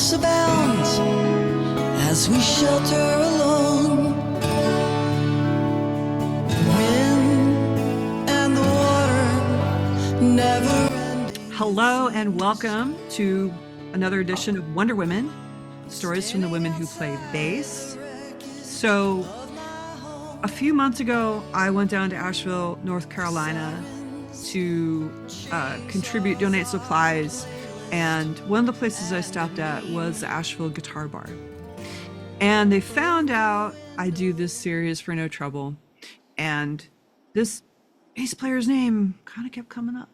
darkness abounds as we shelter alone. Wind and the water never ending. Hello and welcome to another edition of Wonder Women, stories from the women who play bass. So a few months ago, I went down to Asheville, North Carolina to donate supplies. And one of the places I stopped at was the Asheville Guitar Bar. And they found out I do this series for No Trouble. And this bass player's name kind of kept coming up.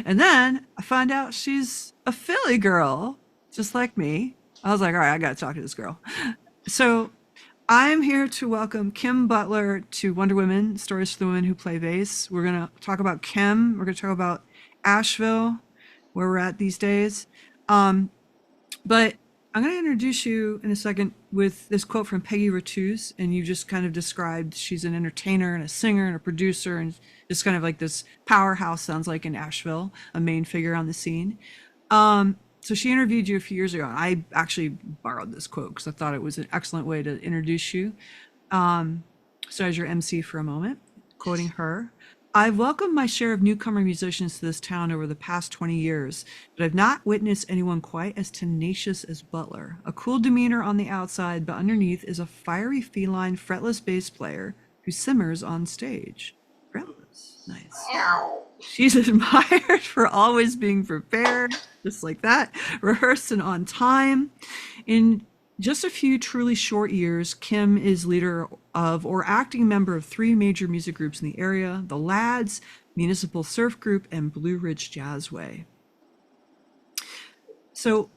And then I find out she's a Philly girl, just like me. I was like, all right, I got to talk to this girl. So I'm here to welcome Kim Butler to Wonder Women, Stories for the Women Who Play Bass. We're going to talk about Kim. We're going to talk about Asheville, where we're at these days. But I'm going to introduce you in a second with this quote from Peggy Rattus, and you just kind of described she's an entertainer and a singer and a producer and just kind of like this powerhouse, sounds like, in Asheville, a main figure on the scene. So she interviewed you a few years ago, and I actually borrowed this quote because I thought it was an excellent way to introduce you. So as your MC for a moment, quoting her, "I've welcomed my share of newcomer musicians to this town over the past 20 years, but I've not witnessed anyone quite as tenacious as Butler. A cool demeanor on the outside, but underneath is a fiery feline fretless bass player who simmers on stage." Fretless, nice. She's admired for always being prepared, just like that, rehearsed and on time. In just a few truly short years, Kim is leader of or acting member of 3 major music groups in the area: the Lads, Municipal Surf Group, and Blue Ridge Jazzway. So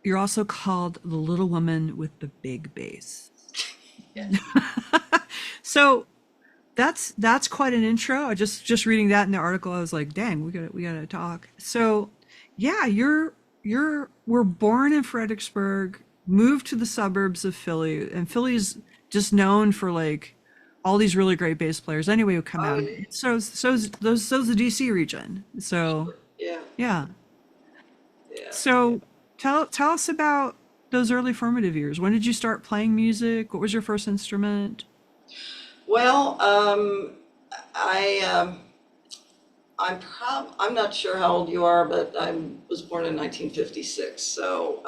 you're also called the little woman with the big bass. Yes. So that's quite an intro. I just reading that in the article, I was like, dang, we gotta talk. So yeah, we're born in Fredericksburg, moved to the suburbs of Philly, and Philly's just known for like all these really great bass players anyway who come out. Yeah. So's the DC region. So yeah. So tell us about those early formative years. When did you start playing music? What was your first instrument? Well, I'm not sure how old you are, but I was born in 1956. So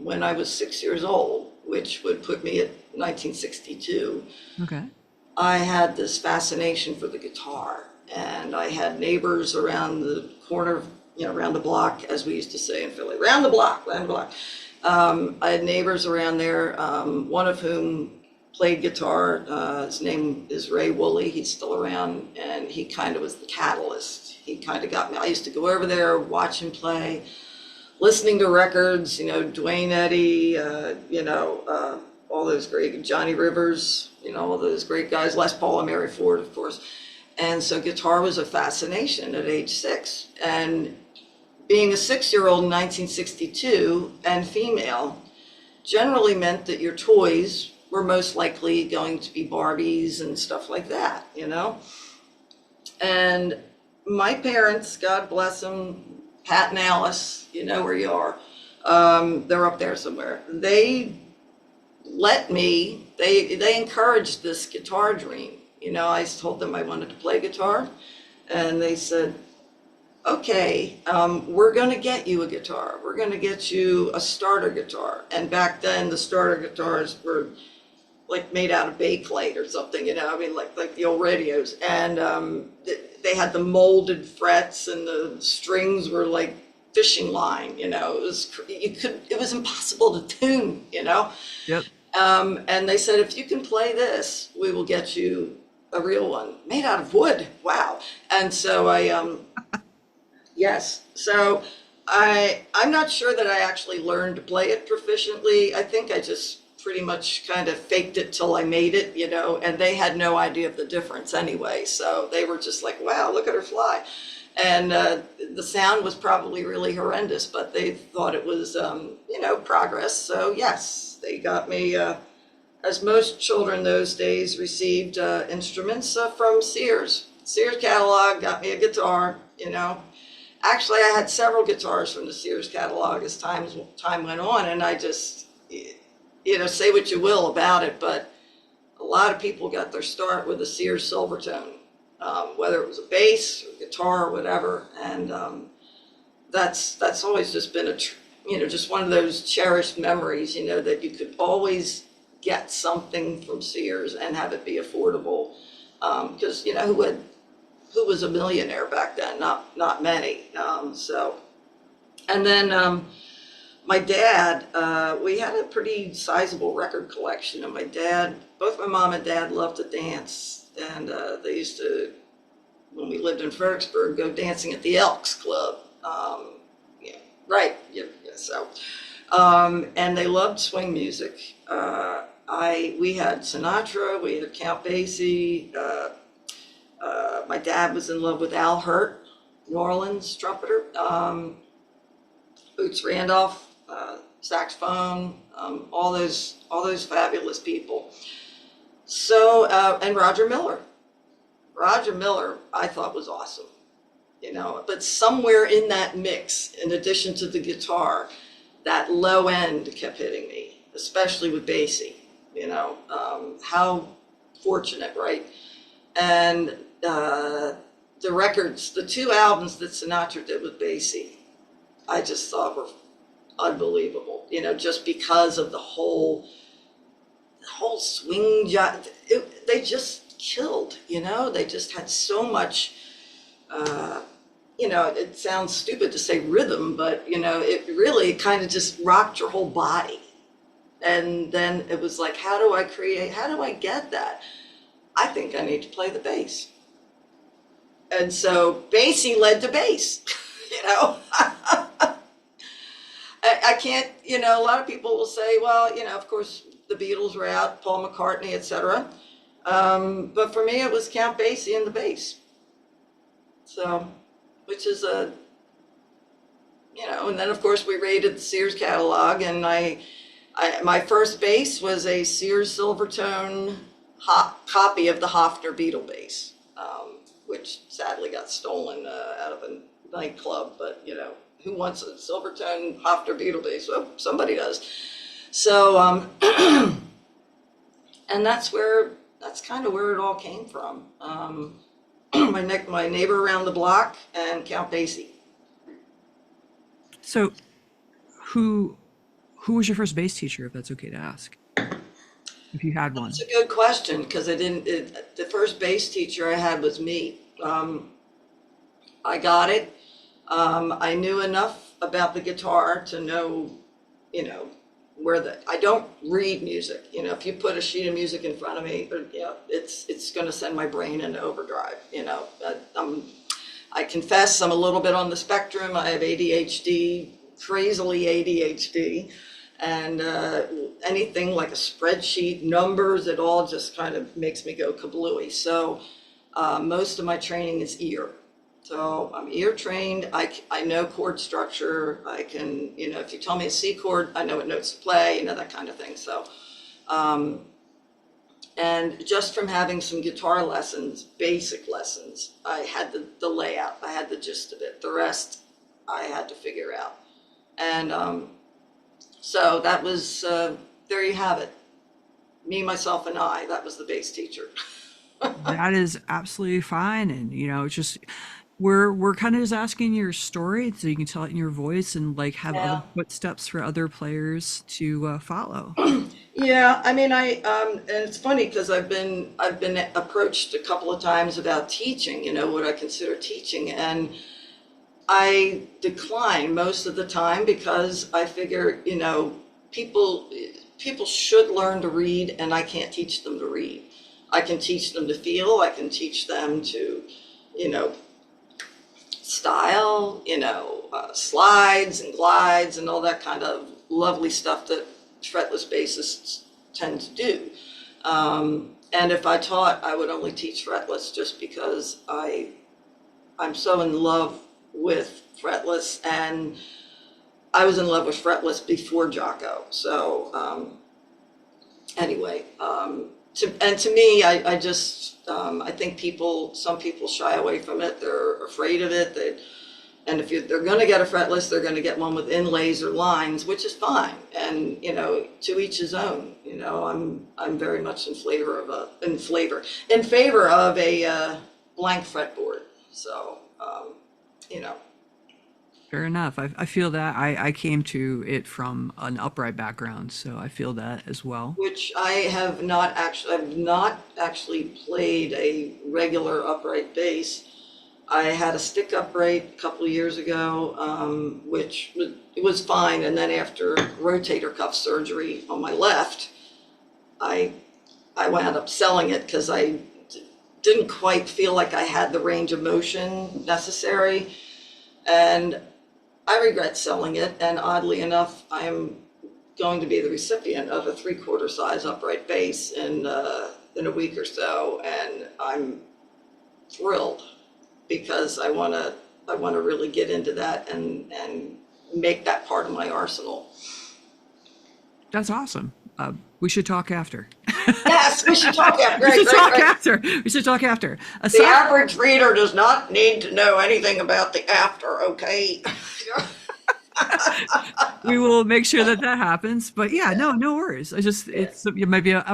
when I was 6 years old, which would put me at 1962, Okay. I had this fascination for the guitar, and I had neighbors around the corner, around the block, as we used to say in Philly, round the block, round the block. I had neighbors around there, one of whom played guitar. His name is Ray Woolley. He's still around, and he kind of was the catalyst. He kind of got me. I used to go over there, watch him play, listening to records, Dwayne Eddy, all those great, Johnny Rivers, all those great guys, Les Paul and Mary Ford, of course. And so guitar was a fascination at age 6. And being a 6-year-old in 1962 and female generally meant that your toys were most likely going to be Barbies and stuff like that, And my parents, God bless them, Pat and Alice, you know where you are. They're up there somewhere. They let me, they encouraged this guitar dream. I told them I wanted to play guitar, and they said, okay, we're going to get you a guitar. We're going to get you a starter guitar. And back then, the starter guitars were like made out of bakelite or something, like the old radios. And they had the molded frets, and the strings were like fishing line, it was impossible to tune, Yep. And they said, if you can play this, we will get you a real one made out of wood. Wow. And so yes. So I'm not sure that I actually learned to play it proficiently. I think I just pretty much kind of faked it till I made it, and they had no idea of the difference anyway. So they were just like, wow, look at her fly. And the sound was probably really horrendous, but they thought it was, progress. So yes, they got me, as most children those days received instruments from Sears. Sears catalog got me a guitar, actually, I had several guitars from the Sears catalog as time went on, and I just, say what you will about it, but a lot of people got their start with a Sears Silvertone, whether it was a bass or guitar or whatever, and that's always just been just one of those cherished memories, that you could always get something from Sears and have it be affordable, because who was a millionaire back then? Not many. And then my dad, we had a pretty sizable record collection, and both my mom and dad loved to dance, and they used to, when we lived in Fredericksburg, go dancing at the Elks Club. Yeah, right. Yeah, so, and they loved swing music. We had Sinatra, we had Count Basie. My dad was in love with Al Hurt, New Orleans trumpeter. Boots Randolph, saxophone, all those fabulous people. So, and Roger Miller. Roger Miller, I thought was awesome, but somewhere in that mix, in addition to the guitar, that low end kept hitting me, especially with Basie, how fortunate, right? And the records, the 2 albums that Sinatra did with Basie, I just thought were unbelievable, just because of the whole swing job. They just killed, they just had so much, it sounds stupid to say rhythm, but, it really kind of just rocked your whole body. And then it was like, how do I get that? I think I need to play the bass. And so Basie led to bass, I can't, a lot of people will say, well, of course the Beatles were out, Paul McCartney, etc. But for me, it was Count Basie and the bass. So, which is and then of course we raided the Sears catalog, and my first bass was a Sears Silvertone copy of the Hofner Beetle bass, which sadly got stolen out of a nightclub, but who wants a Silvertone Hofner Beetle bass? Well, somebody does. So, and that's kind of where it all came from. My neighbor around the block and Count Basie. So, who was your first bass teacher, if that's okay to ask? If you had one. That's a good question, because the first bass teacher I had was me. I got it. I knew enough about the guitar to know, I don't read music. If you put a sheet of music in front of me, it's going to send my brain into overdrive. I confess I'm a little bit on the spectrum. I have ADHD, crazily ADHD, and anything like a spreadsheet, numbers, it all just kind of makes me go kablooey. So most of my training is ear. So I'm ear trained. I know chord structure. I can, if you tell me a C chord, I know what notes to play, that kind of thing. So, and just from having some guitar lessons, basic lessons, I had the layout. I had the gist of it. The rest I had to figure out. And so that was, there you have it. Me, myself, and I. That was the bass teacher. That is absolutely fine. And, it's just, we're kind of just asking your story so you can tell it in your voice and have other footsteps for other players to follow. Yeah, I mean, and it's funny because I've been approached a couple of times about teaching, what I consider teaching, and I decline most of the time because I figure, people should learn to read, and I can't teach them to read. I can teach them to feel. I can teach them to, style, slides and glides and all that kind of lovely stuff that fretless bassists tend to do. And if I taught, I would only teach fretless just because I'm so in love with fretless, and I was in love with fretless before Jocko. So anyway, to me, I just I think some people shy away from it. They're afraid of it. And if they're going to get a fretless, they're going to get one with inlays or lines, which is fine. And to each his own. I'm very much in favor of a blank fretboard. So Fair enough. I feel that. I came to it from an upright background, so I feel that as well. which I've not actually played a regular upright bass. I had a stick upright a couple of years ago, it was fine. And then after rotator cuff surgery on my left, I wound up selling it because I didn't quite feel like I had the range of motion necessary. And I regret selling it. And oddly enough, I'm going to be the recipient of a 3/4 size upright bass in a week or so. And I'm thrilled because I want to really get into that and make that part of my arsenal. That's awesome. We should talk after. Yes, we should talk after. We should talk Right. after. We should talk after. The average reader does not need to know anything about the after, okay? We will make sure that happens. But yeah, no worries. I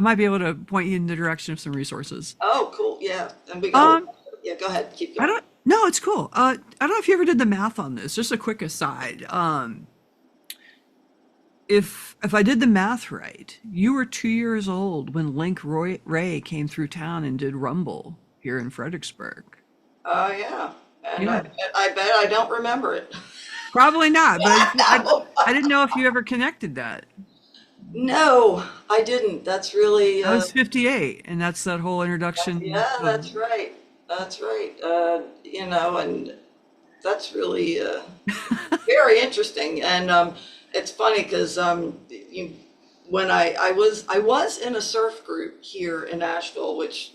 might be able to point you in the direction of some resources. Oh, cool. Yeah. And we go. Yeah, go ahead. Keep going. No, it's cool. I don't know if you ever did the math on this. Just a quick aside. If I did the math right, you were 2 years old when Link Ray came through town and did Rumble here in Fredericksburg. Yeah. And Yeah. I bet I don't remember it. Probably not, but No. I didn't know if you ever connected that. No, I didn't. That's really. I was 58, and that's that whole introduction. Yeah, that's right. That's right. And that's really very interesting. And it's funny because when I was in a surf group here in Asheville, which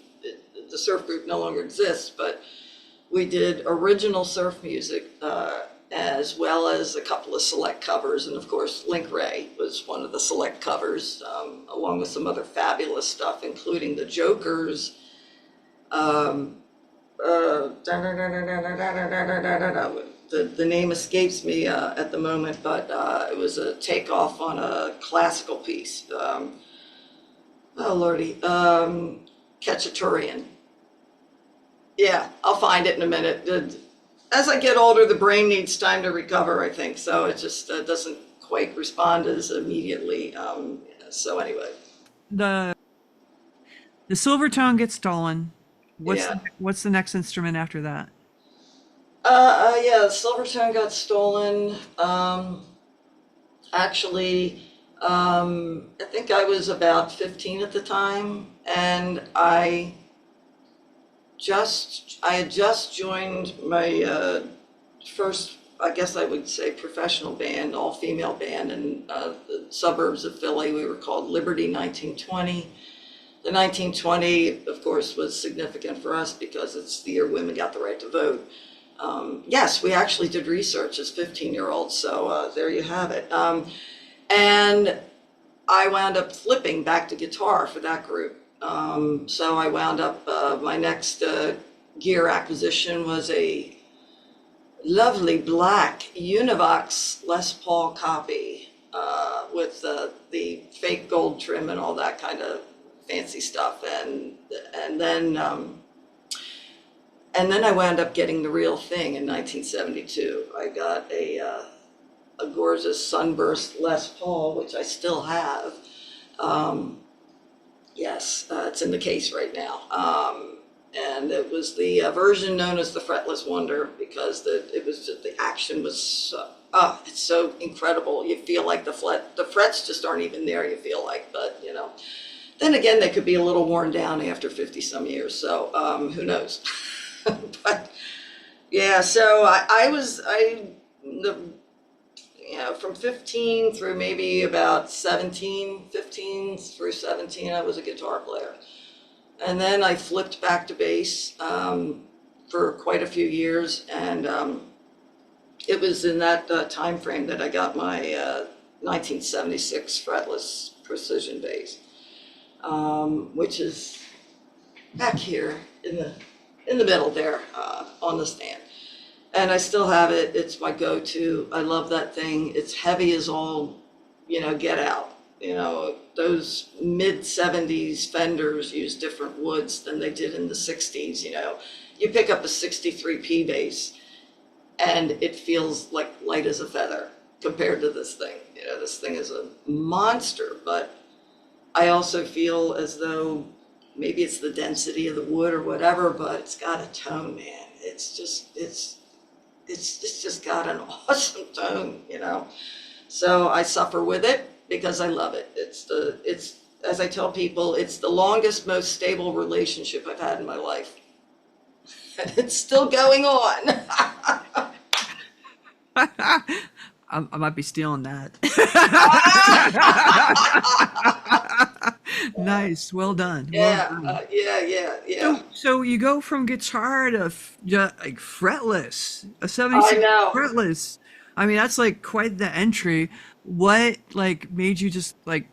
the surf group no longer exists, but we did original surf music as well as a couple of select covers. And of course, Link Ray was one of the select covers, along with some other fabulous stuff, including the Jokers. The name escapes me at the moment, but it was a takeoff on a classical piece. Oh lordy, Ketchaturian. Yeah, I'll find it in a minute. As I get older, the brain needs time to recover, I think. So it just doesn't quite respond as immediately. So anyway. The silver tone gets stolen. Yeah. What's the next instrument after that? Yeah, the Silvertone got stolen. Actually, I think I was about 15 at the time, and I had just joined my first, I guess I would say, professional band, all-female band in the suburbs of Philly. We were called Liberty 1920. The 1920, of course, was significant for us because it's the year women got the right to vote. Yes, we actually did research as 15-year-olds, so there you have it. And I wound up flipping back to guitar for that group. So I wound up, my next gear acquisition was a lovely black Univox Les Paul copy with the fake gold trim and all that kind of fancy stuff. And then I wound up getting the real thing in 1972. I got a gorgeous Sunburst Les Paul, which I still have. Yes, it's in the case right now. And it was the version known as the Fretless Wonder because the action was it's so incredible. You feel like the frets just aren't even there. You feel like, but then again, they could be a little worn down after 50 some years. So who knows? But yeah, so from 15 through maybe about 15 through 17, I was a guitar player. And then I flipped back to bass for quite a few years. And it was in that time frame that I got my 1976 Fretless precision bass, which is back here in the middle there on the stand. and I still have it. It's my go-to. I love that thing. It's heavy as all, get out. Those mid 70s Fenders use different woods than they did in the 60s. You pick up a 63P bass and it feels like light as a feather compared to this thing. This thing is a monster, but I also feel as though maybe it's the density of the wood or whatever, but it's got a tone, man. It's just got an awesome tone, So I suffer with it because I love it. It's as I tell people, it's the longest, most stable relationship I've had in my life. And it's still going on. I might be stealing that. Nice. Well done. Yeah, Well done. yeah. So you go from guitar to like fretless, a I 76 know. fretless. I mean, that's like quite the entry. What like made you just like,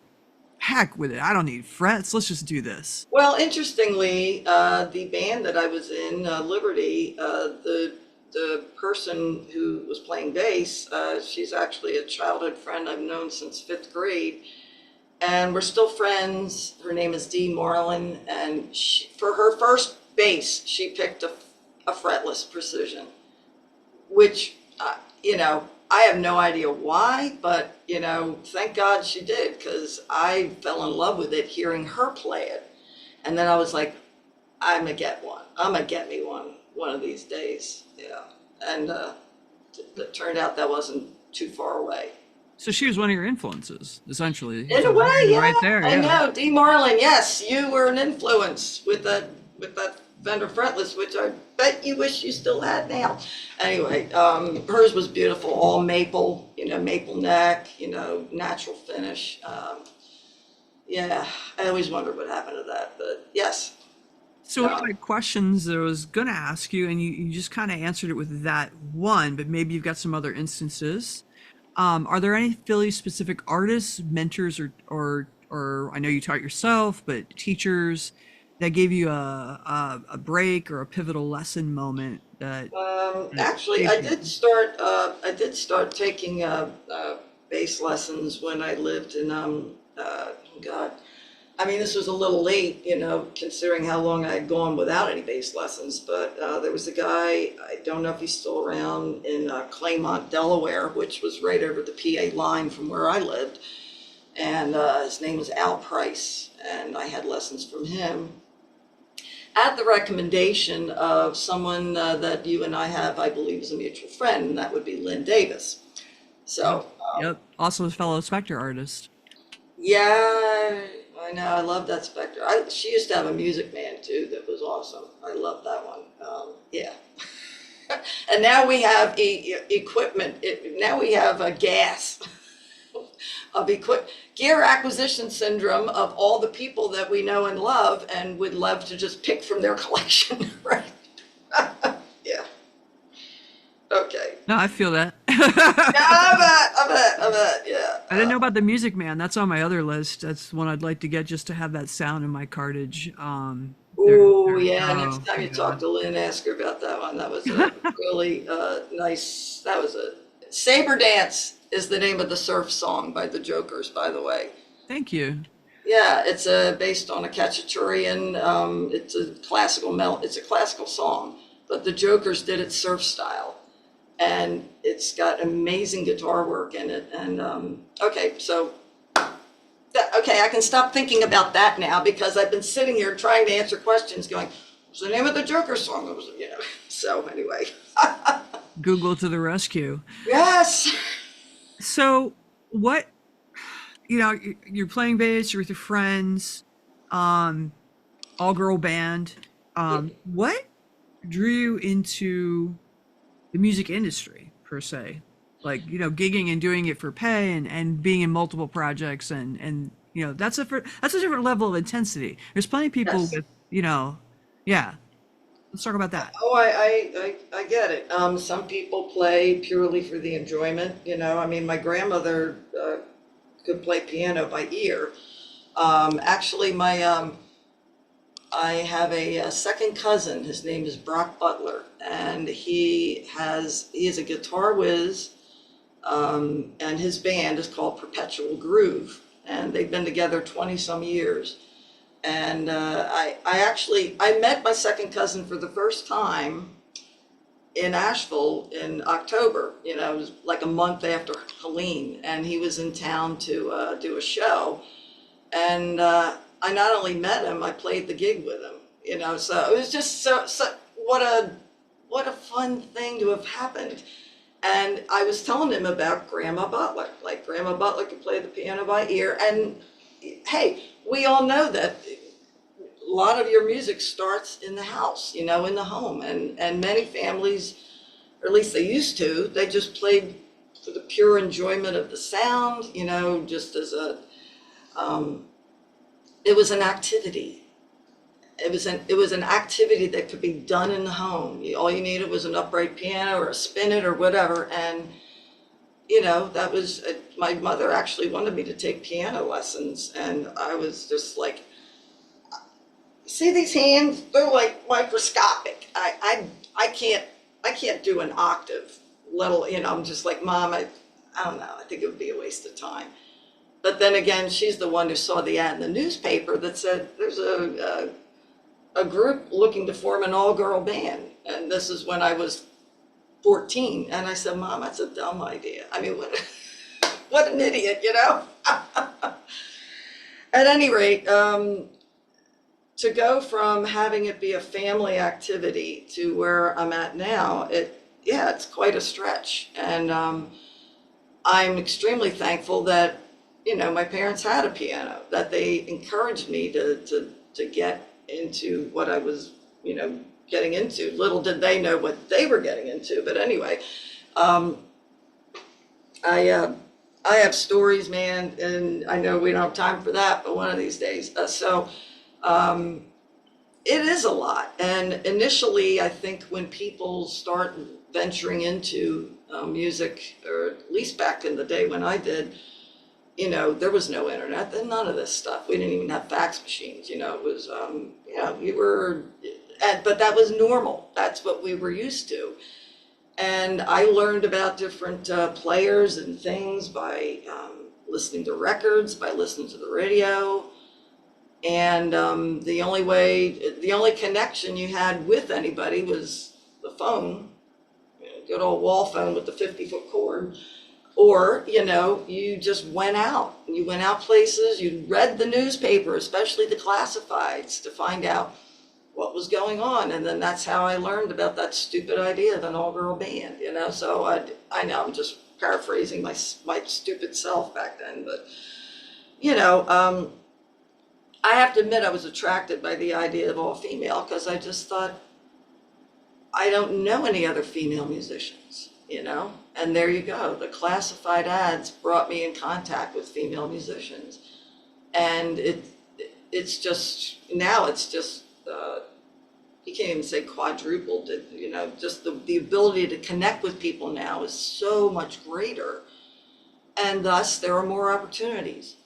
heck with it? I don't need frets. Let's just do this. Well, interestingly, the band that I was in, Liberty, the person who was playing bass, she's actually a childhood friend I've known since 5th grade, and we're still friends. Her name is Dee Marlin, and for her first bass, she picked a fretless Precision, which, I have no idea why, but, thank God she did, because I fell in love with it hearing her play it. And then I was like, I'm gonna get one. I'm gonna get me one of these days. Yeah. And it turned out that wasn't too far away. So she was one of your influences, essentially. In a way, yeah. Right there. I Yeah. know. Dee Marlin, yes, you were an influence with that Fender fretless, which I bet you wish you still had now. Anyway, hers was beautiful, all maple, maple neck, natural finish. Yeah, I always wondered what happened to that, but yes. So one of my questions that I was going to ask you, and you just kind of answered it with that one, but maybe you've got some other instances. Are there any Philly specific artists, mentors, or I know you taught yourself, but teachers that gave you a break or a pivotal lesson moment that Actually, I did start taking bass lessons when I lived in God. I mean, this was a little late, considering how long I had gone without any bass lessons. But there was a guy, I don't know if he's still around, in Claymont, Delaware, which was right over the PA line from where I lived. And his name was Al Price, and I had lessons from him at the recommendation of someone that you and I have, I believe, is a mutual friend, and that would be Lynn Davis. So, yep, also a fellow Spectre artist. yeah, I know. I love that Spectre. She used to have a Music Man too that was awesome. I love that one. Yeah. And now we have equipment. Now we have a gas of gear acquisition syndrome of all the people that we know and love and would love to just pick from their collection, right? Yeah. Okay. No, I feel that. Yeah, I bet, yeah. I didn't know about the Music Man. That's on my other list. That's one I'd like to get just to have that sound in my cartage. Oh, yeah. Next time you talk to Lynn, ask her about that one. That was a really nice. That was a Saber Dance is the name of the surf song by the Jokers, by the way. Thank you. Yeah, it's based on a Cacciatorian. It's a classical song, but the Jokers did it surf style, and it's got amazing guitar work in it. And okay, so. Okay, I can stop thinking about that now because I've been sitting here trying to answer questions going, what's the name of the Joker song? So anyway. Google to the rescue. Yes. So what, you're playing bass, you're with your friends, all girl band. What drew you into the music industry per se? Like, gigging and doing it for pay and being in multiple projects and that's a different level of intensity. There's plenty of people Yes. with, yeah. Let's talk about that. Oh, I get it. Some people play purely for the enjoyment, I mean, my grandmother could play piano by ear. Actually, my I have a second cousin. His name is Butler, and he is a guitar whiz, and his band is called Perpetual Groove, and they've been together 20 some years. And I met my second cousin for the first time in Asheville in October. You know, it was like a month after Helen, and he was in town to do a show. And I not only met him, I played the gig with him. You know, so it was just so what a fun thing to have happened. And I was telling him about Grandma Butler. Like, Grandma Butler could play the piano by ear. And hey, we all know that a lot of your music starts in the house, you know, in the home. And many families, or at least they used to, they just played for the pure enjoyment of the sound, you know, just as it was an activity. It was an activity that could be done in the home. All you needed was an upright piano or a spinet or whatever. And, you know, that was, my mother actually wanted me to take piano lessons. And I was just like, see these hands? They're like microscopic. I can't do an octave. Little, you know, I'm just like, Mom, I don't know. I think it would be a waste of time. But then again, she's the one who saw the ad in the newspaper that said there's a group looking to form an all-girl band. And this is when I was 14. And I said, Mom, that's a dumb idea. I mean, what an idiot, you know? At any rate, to go from having it be a family activity to where I'm at now, it's quite a stretch. And I'm extremely thankful that, you know, my parents had a piano, that they encouraged me to get into what I was, you know, getting into. Little did they know what they were getting into. But anyway, I have stories, man, and I know we don't have time for that, but one of these days. It is a lot. And initially, I think when people start venturing into music, or at least back in the day when I did, you know, there was no internet, then none of this stuff. We didn't even have fax machines, you know, it was, you know, but that was normal. That's what we were used to. And I learned about different players and things by listening to records, by listening to the radio. And the only connection you had with anybody was the phone, you know, good old wall phone with the 50-foot cord. Or, you know, you just went out. You went out places, you read the newspaper, especially the classifieds, to find out what was going on. And then that's how I learned about that stupid idea of an all-girl band, you know. So I know I'm just paraphrasing my stupid self back then. But, you know, I have to admit I was attracted by the idea of all female, because I just thought, I don't know any other female musicians, you know. And there you go. The classified ads brought me in contact with female musicians. And it's just, now it's just, you can't even say quadrupled, you know, just the ability to connect with people now is so much greater. And thus there are more opportunities.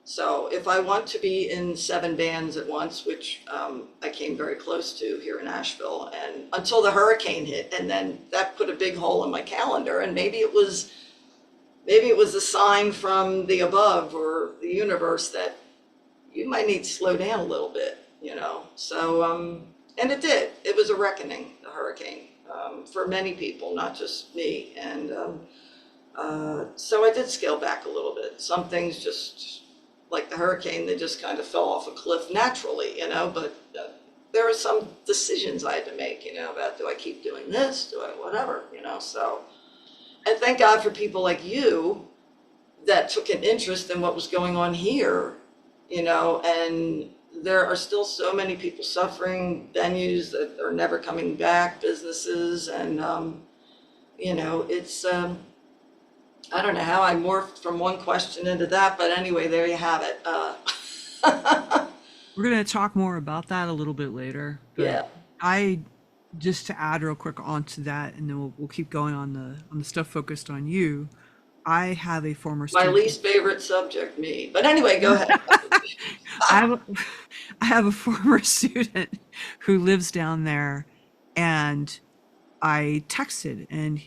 So if I want to be in 7 bands at once, which I came very close to here in Asheville, and until the hurricane hit, and then that put a big hole in my calendar, and maybe it was a sign from the above or the universe that you might need to slow down a little bit, you know. So and it did. It was a reckoning, the hurricane, for many people, not just me. And so I did scale back a little bit. Some things just, like the hurricane, they just kind of fell off a cliff naturally, you know. But there were some decisions I had to make, you know, about, do I keep doing this, do I whatever, you know. So, and thank God for people like you that took an interest in what was going on here, you know. And there are still so many people suffering, venues that are never coming back, businesses, and you know, it's I don't know how I morphed from one question into that, but anyway, there you have it. We're going to talk more about that a little bit later. But Yeah. I, just to add real quick onto that, and then we'll keep going on the stuff focused on you. I have a former My student. least favorite subject, me. But anyway, go ahead. I have a former student who lives down there, and I texted, and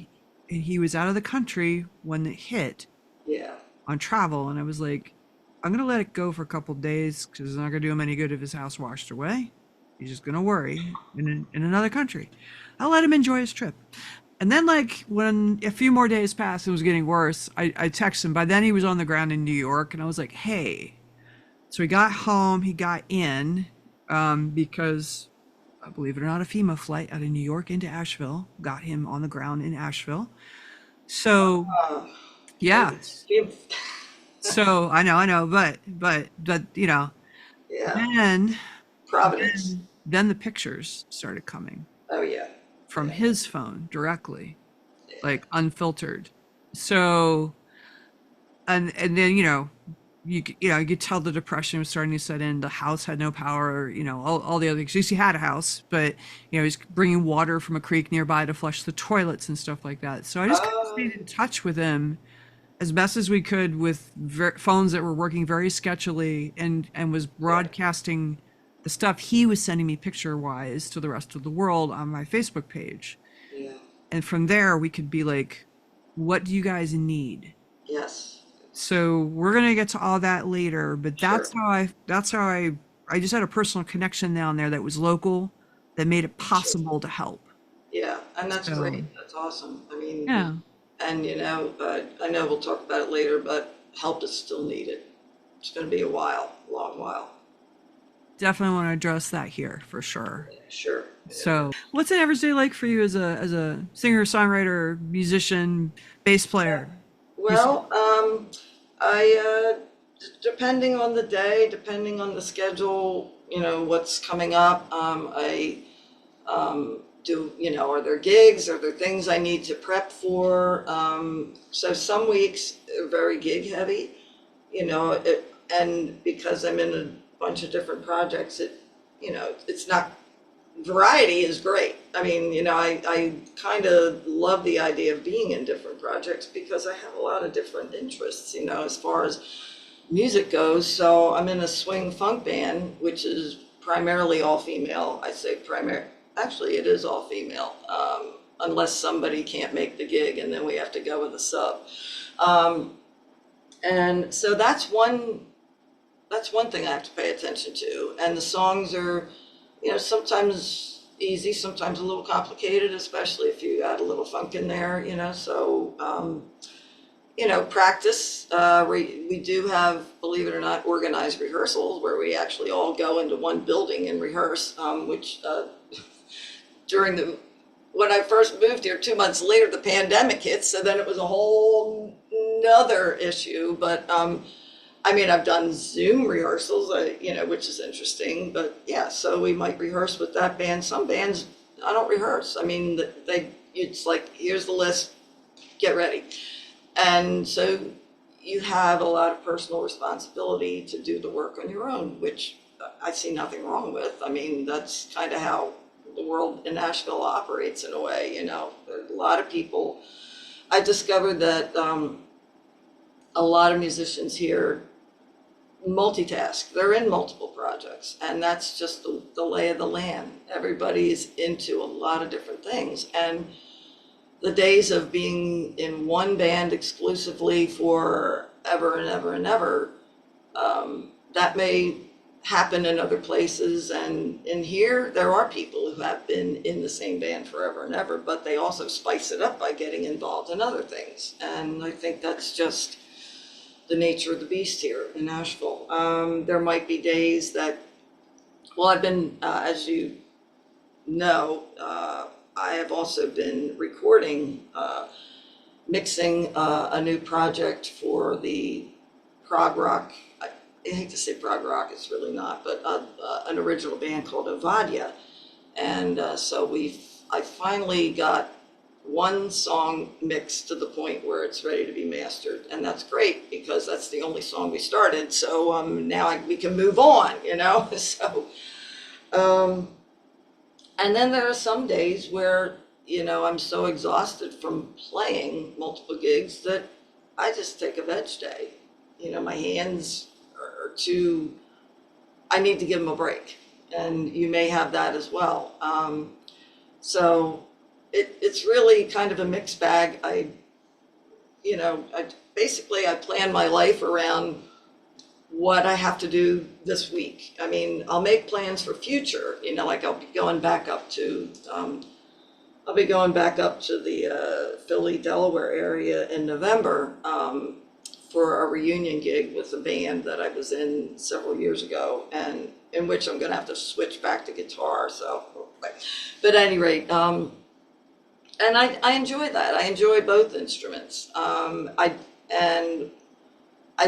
he was out of the country when it hit Yeah. on travel, and I was like, I'm gonna let it go for a couple days because it's not gonna do him any good if his house washed away. He's just gonna worry in another country. I'll let him enjoy his trip. And then, like, when a few more days passed, it was getting worse. I texted him. By then, he was on the ground in New York, and I was like, hey. So he got home, he got in, because, believe it or not, a FEMA flight out of New York into Asheville got him on the ground in Asheville. So, Uh, yeah. you- So but yeah. then Providence. then the pictures started coming Oh yeah. from Yeah. his phone directly, Yeah. like unfiltered. So, and then you could tell the depression was starting to set in. The house had no power, all the other things. At least he had a house, but he's bringing water from a creek nearby to flush the toilets and stuff like that. So I just kind of stayed in touch with him as best as we could with phones that were working very sketchily, and was Yeah. broadcasting the stuff he was sending me picture wise to the rest of the world on my Facebook page. Yeah. And from there we could be like, what do you guys need? Yes. So we're going to get to all that later, but Sure. that's how I just had a personal connection down there that was local, that made it Sure. possible to help. Yeah, and that's So, great. That's awesome. I mean, yeah, and I know we'll talk about it later, but help is still needed. It's going to be a while, long while. definitely want to address that here for sure. Sure. So, what's an average day like for you as a singer, songwriter, musician, bass player? You said, Well, I depending on the day, depending on the schedule, what's coming up. I do, are there gigs? Are there things I need to prep for? So some weeks are very gig heavy, and because I'm in a bunch of different projects, it's not, variety is great. I mean, I kind of love the idea of being in different projects because I have a lot of different interests, as far as music goes. So I'm in a swing funk band, which is primarily all female. I say actually it is all female, unless somebody can't make the gig and then we have to go with a sub. Um, and so that's one thing I have to pay attention to. And the songs are, sometimes easy, sometimes a little complicated, especially if you add a little funk in there, so practice. We do have, believe it or not, organized rehearsals where we actually all go into one building and rehearse, which during when I first moved here, 2 months later, the pandemic hit, so then it was a whole nother issue. But I mean, I've done Zoom rehearsals, which is interesting. But yeah, so we might rehearse with that band. Some bands I don't rehearse. I mean, it's like, here's the list, get ready. And so you have a lot of personal responsibility to do the work on your own, which I see nothing wrong with. I mean, that's kind of how the world in Nashville operates in a way. There's a lot of people. I discovered that a lot of musicians here multitask. They're in multiple projects, and that's just the lay of the land. Everybody's into a lot of different things, and the days of being in one band exclusively for ever and ever and ever, that may happen in other places. And in here, there are people who have been in the same band forever and ever, but they also spice it up by getting involved in other things. And I think that's just the nature of the beast here in Nashville. There might be days that, well, I've been, as you know, I have also been recording, mixing a new project for the prog rock. I hate to say prog rock, it's really not, but an original band called Ovadia. And so I finally got one song mixed to the point where it's ready to be mastered, and that's great because that's the only song we started. So now we can move on, So, and then there are some days where I'm so exhausted from playing multiple gigs that I just take a veg day. My hands are too. I need to give them a break, and you may have that as well. So it's really kind of a mixed bag. I plan my life around what I have to do this week. I mean, I'll make plans for future, like I'll be going back up to the Philly, Delaware area in November for a reunion gig with a band that I was in several years ago, and in which I'm going to have to switch back to guitar. So, but at any rate, and I enjoy that. I enjoy both instruments. I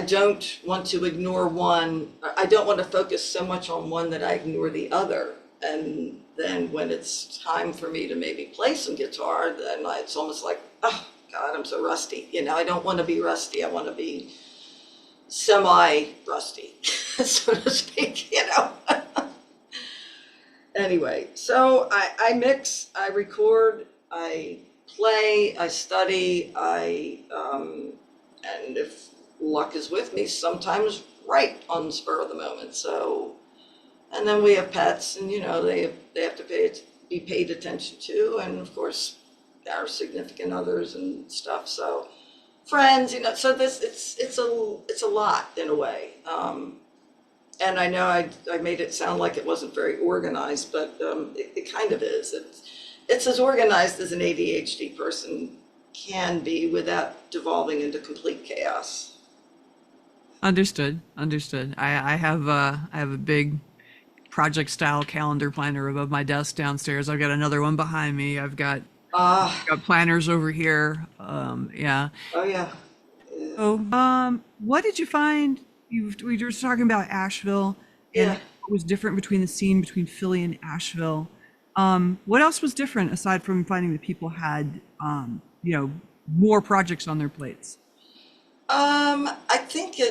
don't want to ignore one. I don't want to focus so much on one that I ignore the other. And then when it's time for me to maybe play some guitar, then it's almost like, oh God, I'm so rusty. I don't want to be rusty. I want to be semi-rusty, so to speak, Anyway, so I mix, I record, I play, I study, and if luck is with me, sometimes write on the spur of the moment. So, and then we have pets, and they have to be paid attention to, and of course our significant others and stuff. So friends, so it's a lot in a way. And I know I made it sound like it wasn't very organized, but it kind of is. It's as organized as an ADHD person can be without devolving into complete chaos. Understood. I have a big project style calendar planner above my desk downstairs. I've got another one behind me. I've got planners over here. Yeah. Oh yeah. So, what did you find? We were talking about Asheville and what was different between the scene between Philly and Asheville. What else was different aside from finding that people had, more projects on their plates? I think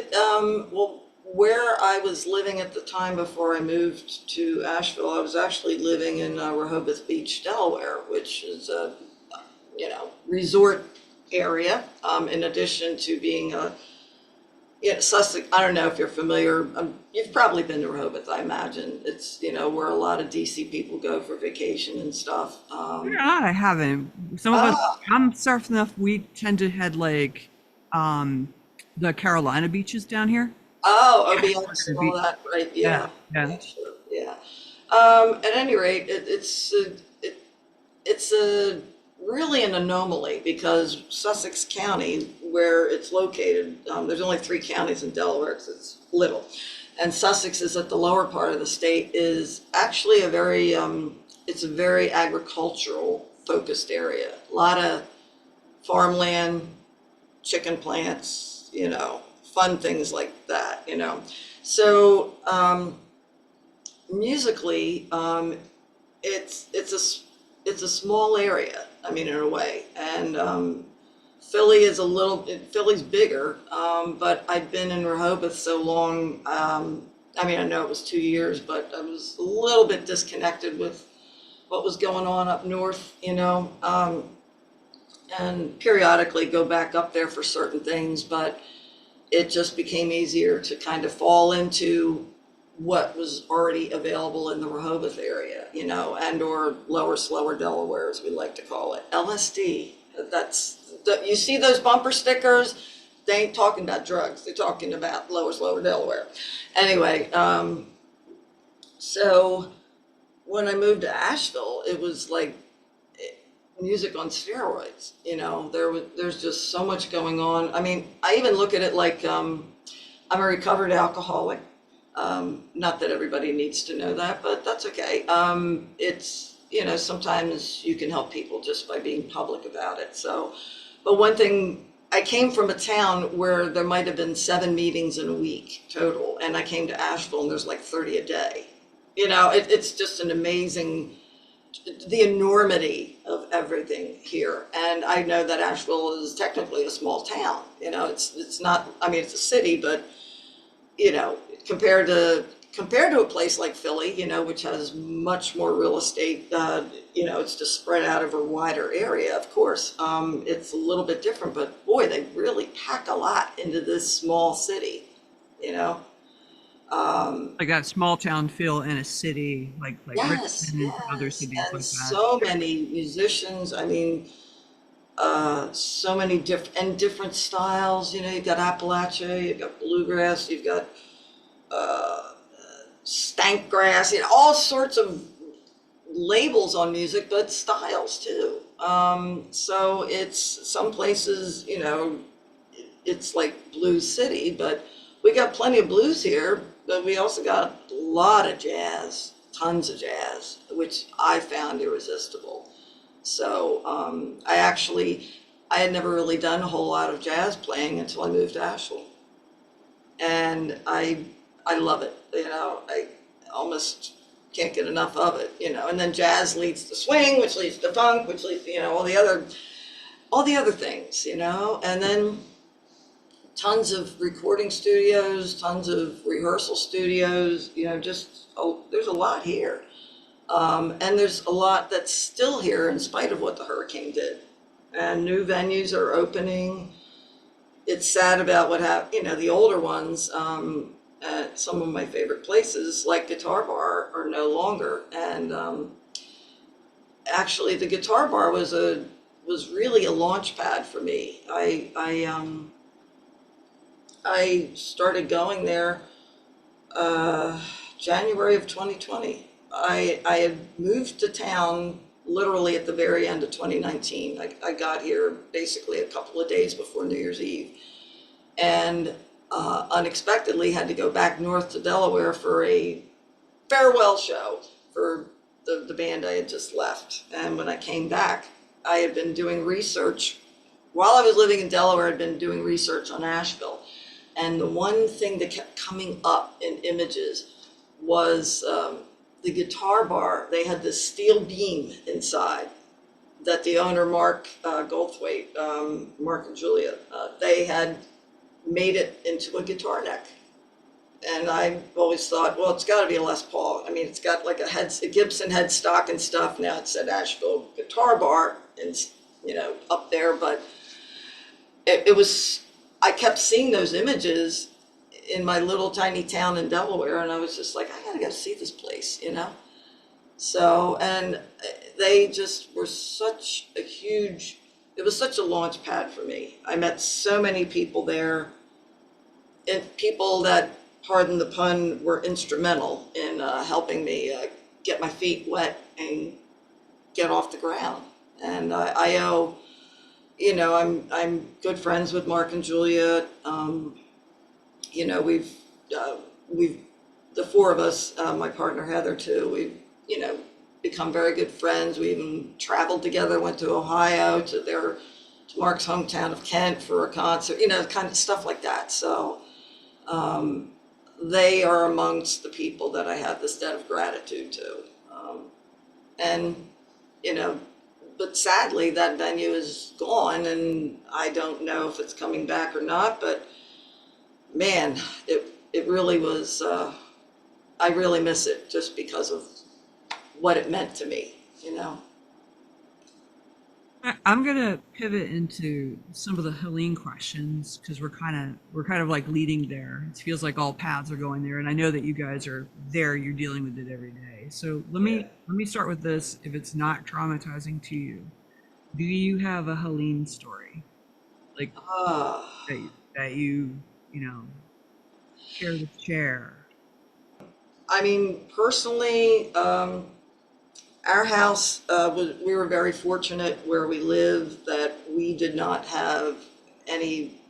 where I was living at the time before I moved to Asheville, I was actually living in Rehoboth Beach, Delaware, which is a, resort area. In addition to being Sussex. I don't know if you're familiar. You've probably been to Rehoboth, I imagine. It's where a lot of DC people go for vacation and stuff. Yeah, I haven't. Some of us, I'm surf enough. We tend to head like the Carolina beaches down here. OBX and all that, right? Yeah. Sure. Yeah. At any rate, it's really an anomaly because Sussex County, where it's located, there's only 3 counties in Delaware because it's little, and Sussex is at the lower part of the state, is actually it's a very agricultural focused area. A lot of farmland, chicken plants, fun things like that, So musically, it's a small area. I mean, in a way, and Philly's bigger, but I've been in Rehoboth so long. I know it was 2 years, but I was a little bit disconnected with what was going on up north, and periodically go back up there for certain things, but it just became easier to kind of fall into what was already available in the Rehoboth area, and or lower, slower Delaware, as we like to call it. LSD, you see those bumper stickers, they ain't talking about drugs, they're talking about lower, slower Delaware. Anyway, so when I moved to Asheville, it was like music on steroids, there's just so much going on. I mean, I even look at it like, I'm a recovered alcoholic. Not that everybody needs to know that, but that's okay. It's, sometimes you can help people just by being public about it. So, but one thing, I came from a town where there might have been 7 meetings in a week total, and I came to Asheville and there's like 30 a day. It's just an amazing, the enormity of everything here. And I know that Asheville is technically a small town. It's not, it's a city, but compared to a place like Philly, which has much more real estate, it's just spread out over a wider area, of course. It's a little bit different, but boy, they really pack a lot into this small city, Like that small town feel in a city, like Yes, Richmond and other yes, cities and like that. so many musicians. I mean, so many different styles. You know, you've got Appalachia, you've got bluegrass, you've got uh, stank grass. You know, all sorts of labels on music, but styles too. So it's some places, you know, it's like blues city, but we got plenty of blues here, but we also got a lot of jazz, tons of jazz, which I found irresistible. So I had never really done a whole lot of jazz playing until I moved to Asheville, and I love it. You know, I almost can't get enough of it. You know, and then jazz leads to swing, which leads to funk, which leads to, you know, all the other things. You know, and then tons of recording studios, tons of rehearsal studios. You know, just there's a lot here. And there's a lot that's still here in spite of what the hurricane did. And new venues are opening. It's sad about what happened, you know, the older ones, at some of my favorite places, like Guitar Bar, are no longer. And actually, the Guitar Bar was really a launch pad for me. I started going there January of 2020. I had moved to town literally at the very end of 2019. I got here basically a couple of days before New Year's Eve, and unexpectedly had to go back north to Delaware for a farewell show for the band I had just left. And when I came back, I had been doing research. While I was living in Delaware, I'd been doing research on Asheville. And the one thing that kept coming up in images was the Guitar Bar. They had this steel beam inside that the owner, Mark Goldthwait, Mark and Julia, they had made it into a guitar neck. And I always thought, well, it's got to be a Les Paul. I mean, it's got like a Gibson headstock and stuff. Now it said Asheville Guitar Bar, and you know, up there. But it was, I kept seeing those images in my little tiny town in Delaware, and I was just like, I gotta go see this place, you know? So, and they just were such a huge, it was such a launch pad for me. I met so many people there, and people that, pardon the pun, were instrumental in helping me get my feet wet and get off the ground. And I owe, you know, I'm good friends with Mark and Julia. You know, we've the four of us, my partner Heather too. We've, you know, become very good friends. We even traveled together. Went to Ohio to Mark's hometown of Kent for a concert. You know, kind of stuff like that. So they are amongst the people that I have this debt of gratitude to. And you know, but sadly that venue is gone, and I don't know if it's coming back or not. But man, it really was, I really miss it just because of what it meant to me, you know. I'm gonna pivot into some of the Helene questions because we're kind of like leading there. It feels like all paths are going there, and I know that you guys are there. You're dealing with it every day. So let me start with this. If it's not traumatizing to you, do you have a Helene story, like Uh, that you know care to share? I mean, personally, our house, we were very fortunate where we live that we did not have any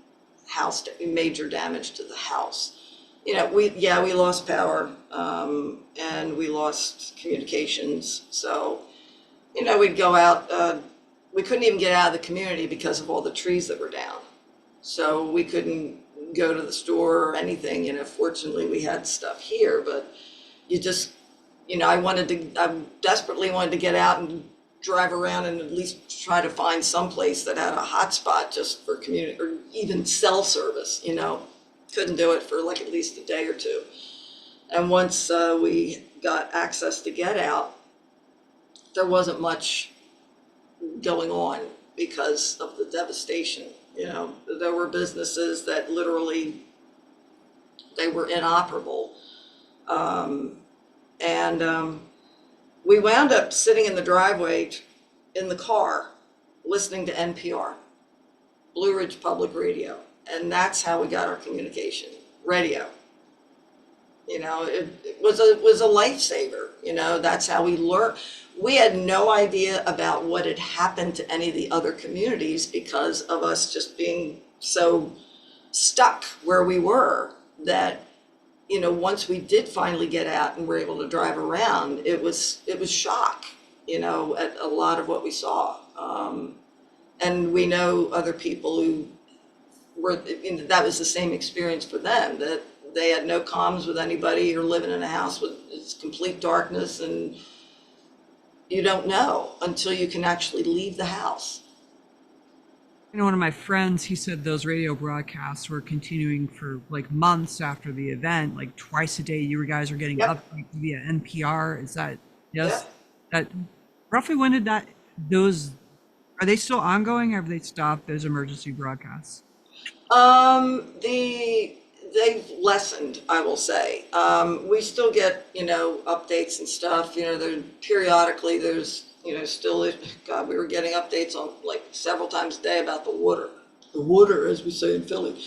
major damage to the house. You know, we lost power, and we lost communications. So, you know, we'd go out, we couldn't even get out of the community because of all the trees that were down. So we couldn't go to the store or anything. You know, fortunately we had stuff here, but you just, you know, I desperately wanted to get out and drive around and at least try to find some place that had a hotspot just for community or even cell service, you know. Couldn't do it for like at least a day or two. And once we got access to get out, there wasn't much going on because of the devastation. You know, there were businesses that literally, they were inoperable. And we wound up sitting in the driveway in the car listening to NPR, Blue Ridge Public Radio. And that's how we got our communication, radio. It was a lifesaver. That's how we learned. We had no idea about what had happened to any of the other communities because of us just being so stuck where we were that, once we did finally get out and were able to drive around, it was shock, at a lot of what we saw. And we know other people who that was the same experience for them, that they had no comms with anybody. You're living in a house with it's complete darkness, and you don't know until you can actually leave the house. One of my friends, he said those radio broadcasts were continuing for like months after the event, like twice a day. You guys are getting updates via NPR. Is that yes? Yeah. That roughly when did those are they still ongoing? Or have they stopped those emergency broadcasts? They've lessened, I will say. We still get, updates and stuff, periodically there's, still, God, we were getting updates on like several times a day about the water, as we say in Philly,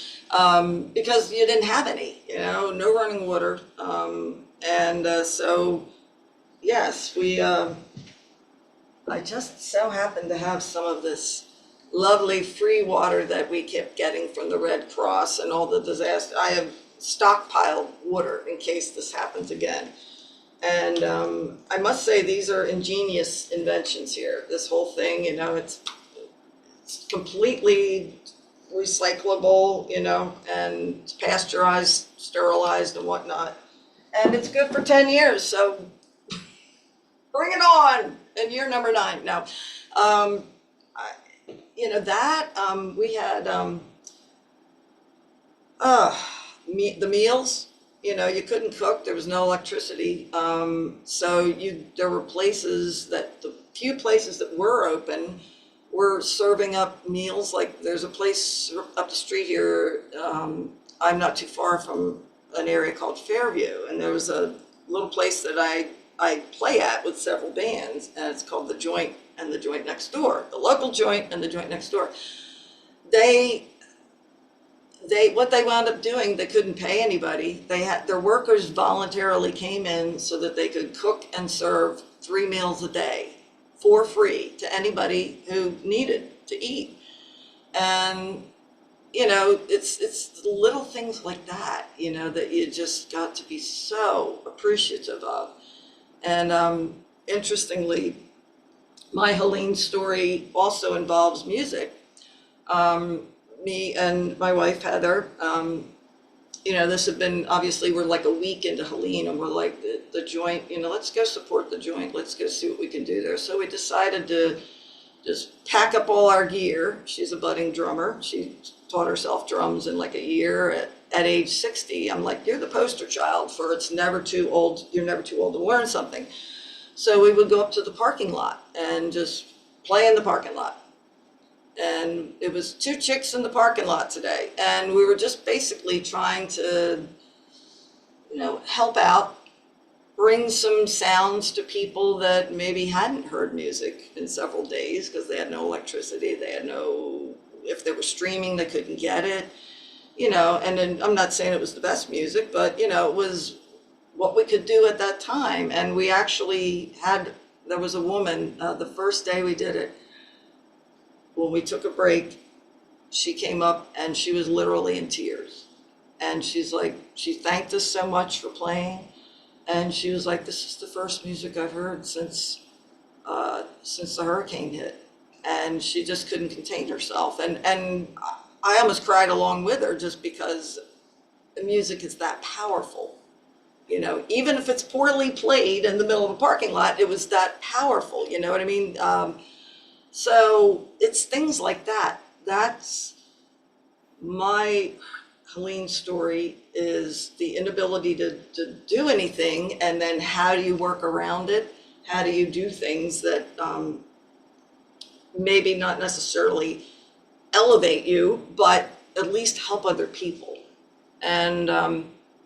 because you didn't have any, no running water. So yes, I just so happened to have some of this lovely free water that we kept getting from the Red Cross and all the disaster. I have stockpiled water in case this happens again. And I must say, these are ingenious inventions here. This whole thing, it's completely recyclable, and it's pasteurized, sterilized, and whatnot. And it's good for 10 years, so bring it on. And year number 9. No. We had the meals, you couldn't cook, there was no electricity. So there were places the few places that were open were serving up meals. Like there's a place up the street here, I'm not too far from an area called Fairview, and there was a little place that I play at with several bands, and it's called The Joint and The Joint Next Door, the local joint and The Joint Next Door. What they wound up doing, they couldn't pay anybody. Their workers voluntarily came in so that they could cook and serve 3 meals a day for free to anybody who needed to eat. And, it's little things like that, that you just got to be so appreciative of. And interestingly, my Helen story also involves music. Me and my wife, Heather, this had been, obviously, we're like a week into Helen, and we're like, the joint, let's go support the joint. Let's go see what we can do there. So we decided to just pack up all our gear. She's a budding drummer. She taught herself drums in like a year. At age 60, I'm like, you're the poster child for it's never too old. You're never too old to learn something. So we would go up to the parking lot and just play in the parking lot. And it was 2 chicks in the parking lot today. And we were just basically trying to, help out, bring some sounds to people that maybe hadn't heard music in several days because they had no electricity. They had if they were streaming, they couldn't get it, and then I'm not saying it was the best music, but, it was what we could do at that time. And we actually there was a woman, the first day we did it, when we took a break, she came up and she was literally in tears. And she's like, she thanked us so much for playing. And she was like, this is the first music I've heard since the hurricane hit. And she just couldn't contain herself. And I almost cried along with her, just because the music is that powerful. Even if it's poorly played in the middle of a parking lot, it was that powerful, you know what I mean? So it's things like that. That's my Helen story, is the inability to do anything, and then how do you work around it? How do you do things that maybe not necessarily elevate you, but at least help other people? And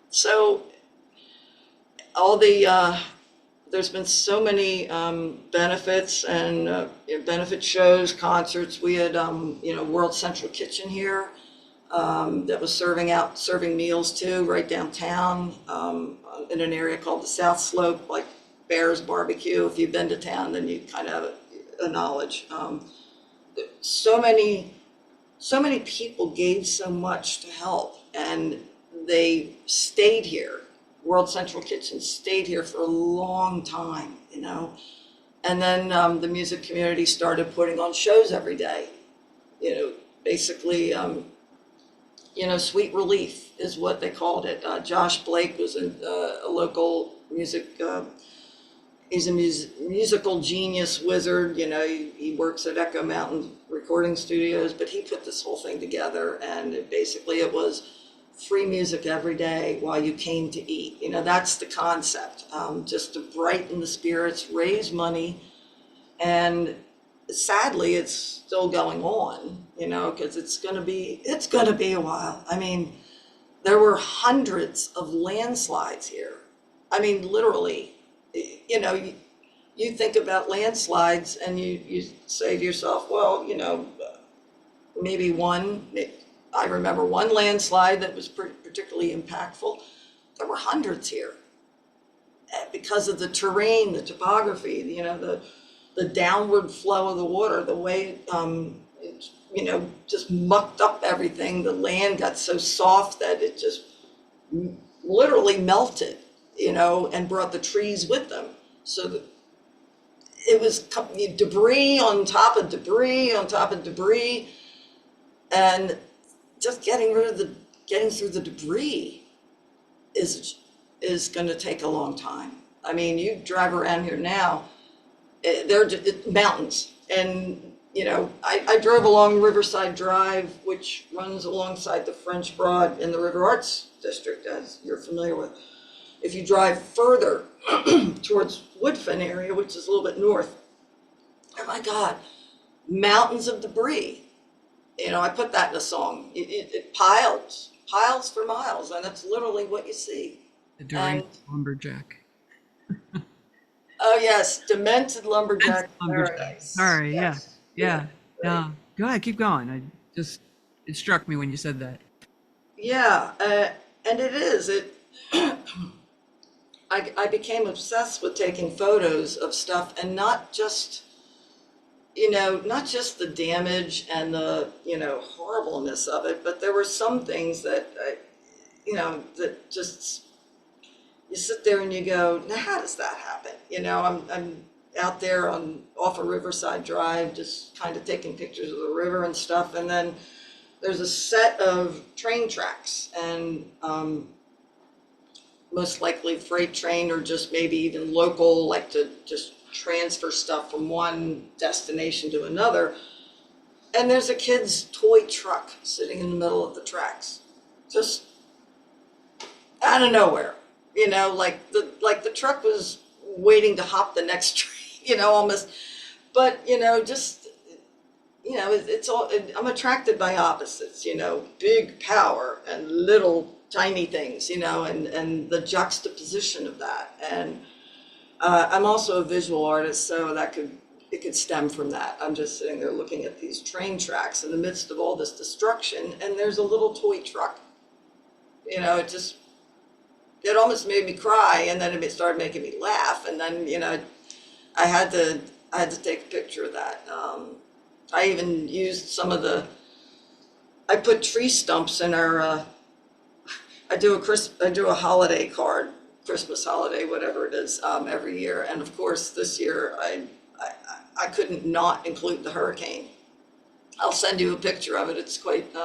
so all the there's been so many benefits and benefit shows, concerts. We had World Central Kitchen here that was serving meals too, right downtown in an area called the South Slope, like Bear's Barbecue. If you've been to town, then you kind of have a knowledge. So many people gave so much to help, and they stayed here. World Central Kitchen stayed here for a long time, and then the music community started putting on shows every day. Basically, Sweet Relief is what they called it. Josh Blake was a local music. He's a musical genius wizard. He works at Echo Mountain Recording Studios, but he put this whole thing together, and it was free music every day while you came to eat. That's the concept, just to brighten the spirits, raise money, and sadly, it's still going on, because it's going to be a while. I mean, there were hundreds of landslides here. I mean, literally, you think about landslides and you say to yourself, well, maybe one. I remember one landslide that was particularly impactful. There were hundreds here because of the terrain, the topography, the downward flow of the water, the way it, just mucked up everything. The land got so soft that it just literally melted, and brought the trees with them. So it was debris on top of debris on top of debris, and just getting through the debris is going to take a long time. I mean, you drive around here now, they're just mountains, and I drove along Riverside Drive, which runs alongside the French Broad in the River Arts District, as you're familiar with. If you drive further towards Woodfin area, which is a little bit north, oh my God, mountains of debris. I put that in a song. It piles for miles, and that's literally what you see. The deranged lumberjack. Oh yes, demented lumberjack. Sorry, yes. Yeah. Go ahead, keep going. It struck me when you said that. Yeah, and it is. I became obsessed with taking photos of stuff, and not just the damage and the, horribleness of it, but there were some things that, that just, you sit there and you go, now how does that happen? I'm out there off of Riverside Drive, just kind of taking pictures of the river and stuff. And then there's a set of train tracks, and most likely freight train, or just maybe even local, like to just transfer stuff from one destination to another. And there's a kid's toy truck sitting in the middle of the tracks, just out of nowhere, like the truck was waiting to hop the next train, almost. But it's all, I'm attracted by opposites, big power and little tiny things, and the juxtaposition of that. And I'm also a visual artist, so it could stem from that. I'm just sitting there looking at these train tracks in the midst of all this destruction, and there's a little toy truck. It almost made me cry, and then it started making me laugh, and then I had to take a picture of that. I even used I put tree stumps in our. I do a holiday card, Christmas holiday, whatever it is, every year. And of course, this year I couldn't not include the hurricane. I'll send you a picture of it. It's quite.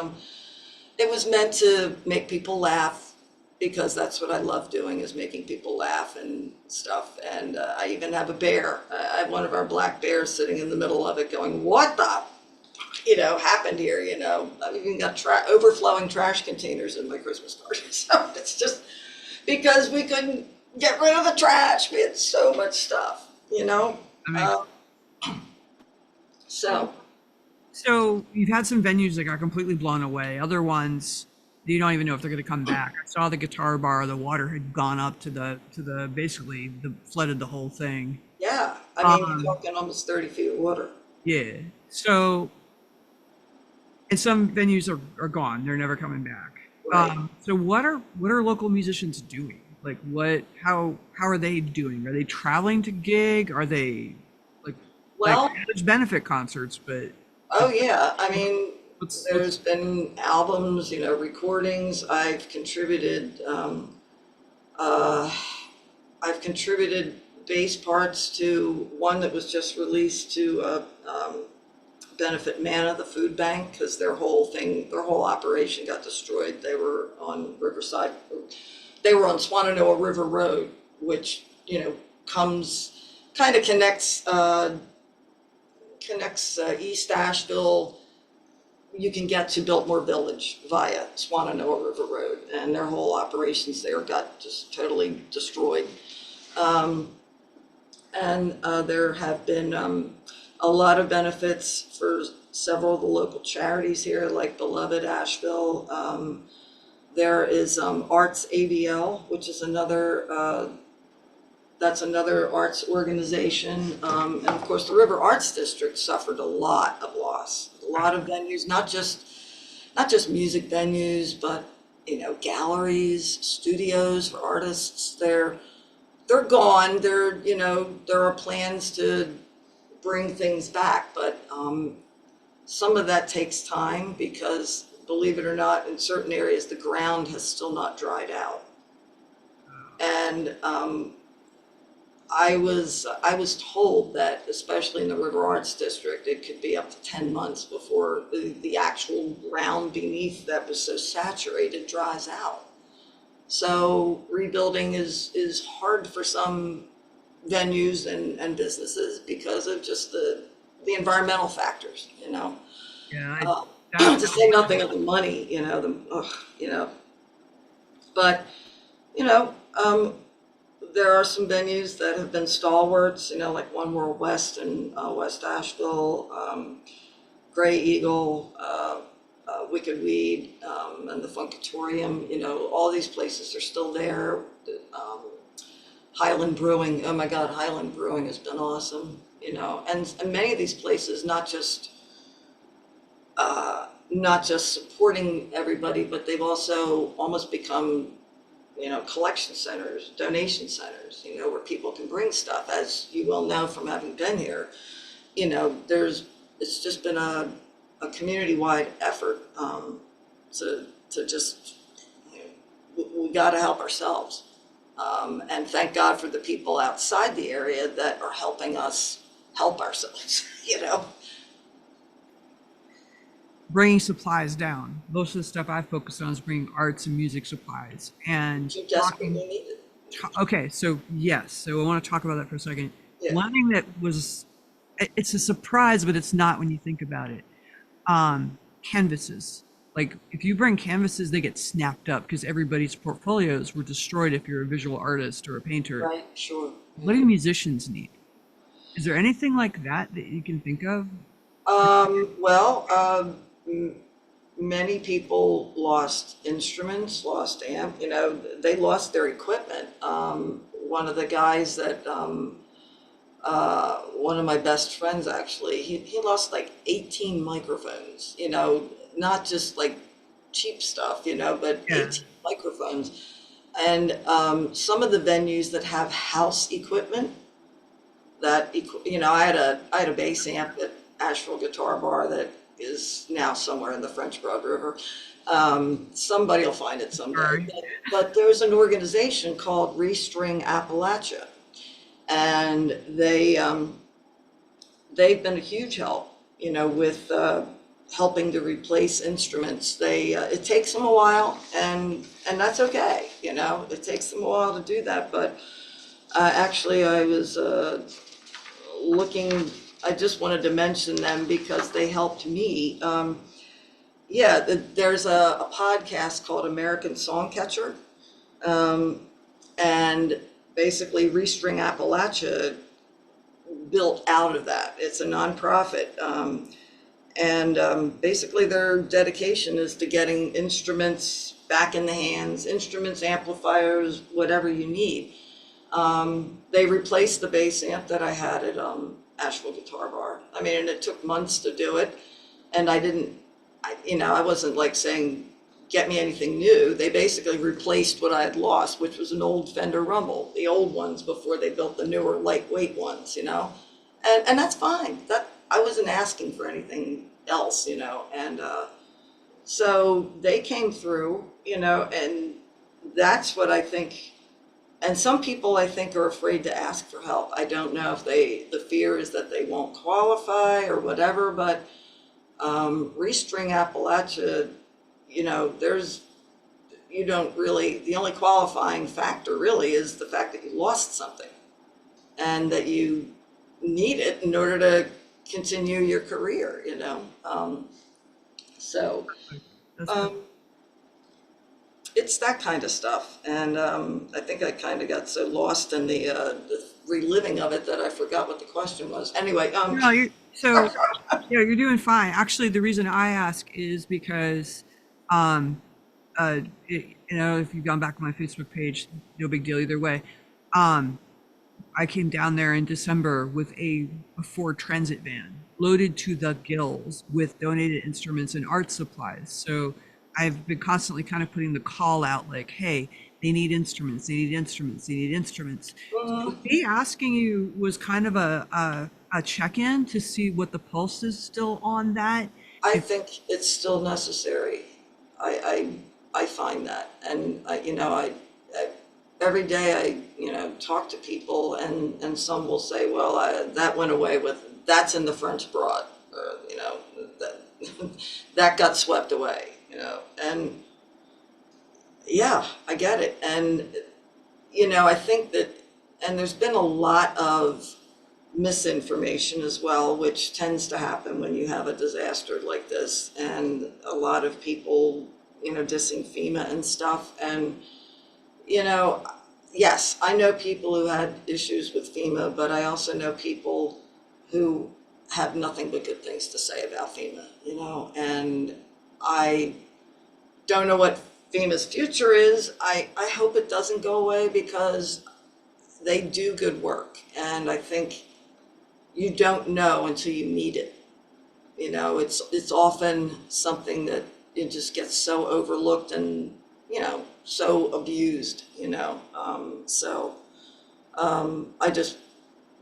It was meant to make people laugh, because that's what I love doing, is making people laugh and stuff. And I even have a bear. I have one of our black bears sitting in the middle of it, going, "What the?" happened here, I've even got overflowing trash containers in my Christmas card. So it's just because we couldn't get rid of the trash. We had so much stuff, So you've had some venues that got completely blown away. Other ones You don't even know if they're going to come back. I saw the guitar bar, the water had gone up to the basically the flooded the whole thing. Yeah, I mean, you're Um, talking almost 30 feet of water. yeah. So, and some venues are gone. They're never coming back. Right. So what are local musicians doing? Like how are they doing? Are they traveling to gig? Are they like Well, there's benefit concerts, but oh yeah, I mean, let's there's been albums, recordings. Uh, I've contributed bass parts to one that was just released to benefit Manna, the food bank, because their whole operation got destroyed. They were on Riverside, they were on Swananoa River Road, which, comes, kind of connects East Asheville. You can get to Biltmore Village via Swananoa River Road, and their whole operations there got just totally destroyed. Um, and there have been a lot of benefits for several of the local charities here, like Beloved Asheville. There is Arts ABL, which is that's another arts organization. And of course, the River Arts District suffered a lot of loss. A lot of venues, not just music venues, but galleries, studios for artists. They're gone. There are plans to bring things back, but some of that takes time because, believe it or not, in certain areas the ground has still not dried out. And I was told that, especially in the River Arts District, it could be up to 10 months before the actual ground beneath that was so saturated dries out. So rebuilding is hard for some venues and businesses because of just the environmental factors, yeah, to say nothing of the money, but, you know, um, there are some venues that have been stalwarts, like One World West in West Asheville, Gray Eagle, Wicked Weed, and the Funkatorium. All these places are still there. Um, Highland Brewing, oh my God, Highland Brewing has been awesome. And many of these places, not just supporting everybody, but they've also almost become collection centers, donation centers, where people can bring stuff. As you well know from having been here, it's just been a community-wide effort to just, we got to help ourselves. And thank God for the people outside the area that are helping us help ourselves, bringing supplies down. Most of the stuff I focus on is bringing arts and music supplies and You desperately need it. okay, so yes, so I want to talk about that for a second. Yeah. One thing that it's a surprise, but it's not when you think about it. Canvases. Like if you bring canvases, they get snapped up because everybody's portfolios were destroyed if you're a visual artist or a painter. Right, sure. What do musicians need? Is there anything like that you can think of? Well, many people lost instruments, lost amp, they lost their equipment. One of the guys that, one of my best friends actually, he lost like 18 microphones, not just like cheap stuff, but Yeah. 18 microphones. And some of the venues that have house equipment, I had a bass amp at Asheville Guitar Bar that is now somewhere in the French Broad River. Somebody will find it someday. Sorry. But there's an organization called Rering Appalachia, and they've been a huge help, with helping to replace instruments. It takes them a while, and that's okay. It takes them a while to do that. But actually, I was looking. I just wanted to mention them because they helped me. There's a podcast called American Songcatcher, and basically Restring Appalachia built out of that. It's a nonprofit, And basically their dedication is to getting instruments back in the hands, instruments, amplifiers, whatever you need. They replaced the bass amp that I had at Asheville Guitar Bar. I mean, and it took months to do it. And I wasn't like saying, get me anything new. They basically replaced what I had lost, which was an old Fender Rumble, the old ones before they built the newer lightweight ones, and that's fine. That I wasn't asking for anything else, and so they came through, and that's what I think. And some people I think are afraid to ask for help. I don't know if the fear is that they won't qualify or whatever, but Rering Appalachia, the only qualifying factor really is the fact that you lost something and that you need it in order to continue your career, so it's that kind of stuff. And I think I kind of got so lost in the reliving of it that I forgot what the question was. Anyway, No, you're doing fine. Actually, the reason I ask is because, if you've gone back on my Facebook page, no big deal either way. I came down there in December with a Ford Transit van loaded to the gills with donated instruments and art supplies. So I've been constantly kind of putting the call out like, hey, they need instruments, they need instruments, they need instruments. So me asking you was kind of a check-in to see what the pulse is still on that. I think it's still necessary. I find that, and I every day I talk to people, and some will say, well, that went away that's in the French Broad, or that got swept away, and yeah, I get it. And I think that, and there's been a lot of misinformation as well, which tends to happen when you have a disaster like this, and a lot of people dissing FEMA and stuff. And yes, I know people who had issues with FEMA, but I also know people who have nothing but good things to say about FEMA, and I don't know what FEMA's future is. I hope it doesn't go away, because they do good work, and I think you don't know until you need it. It's often something that it just gets so overlooked and so abused.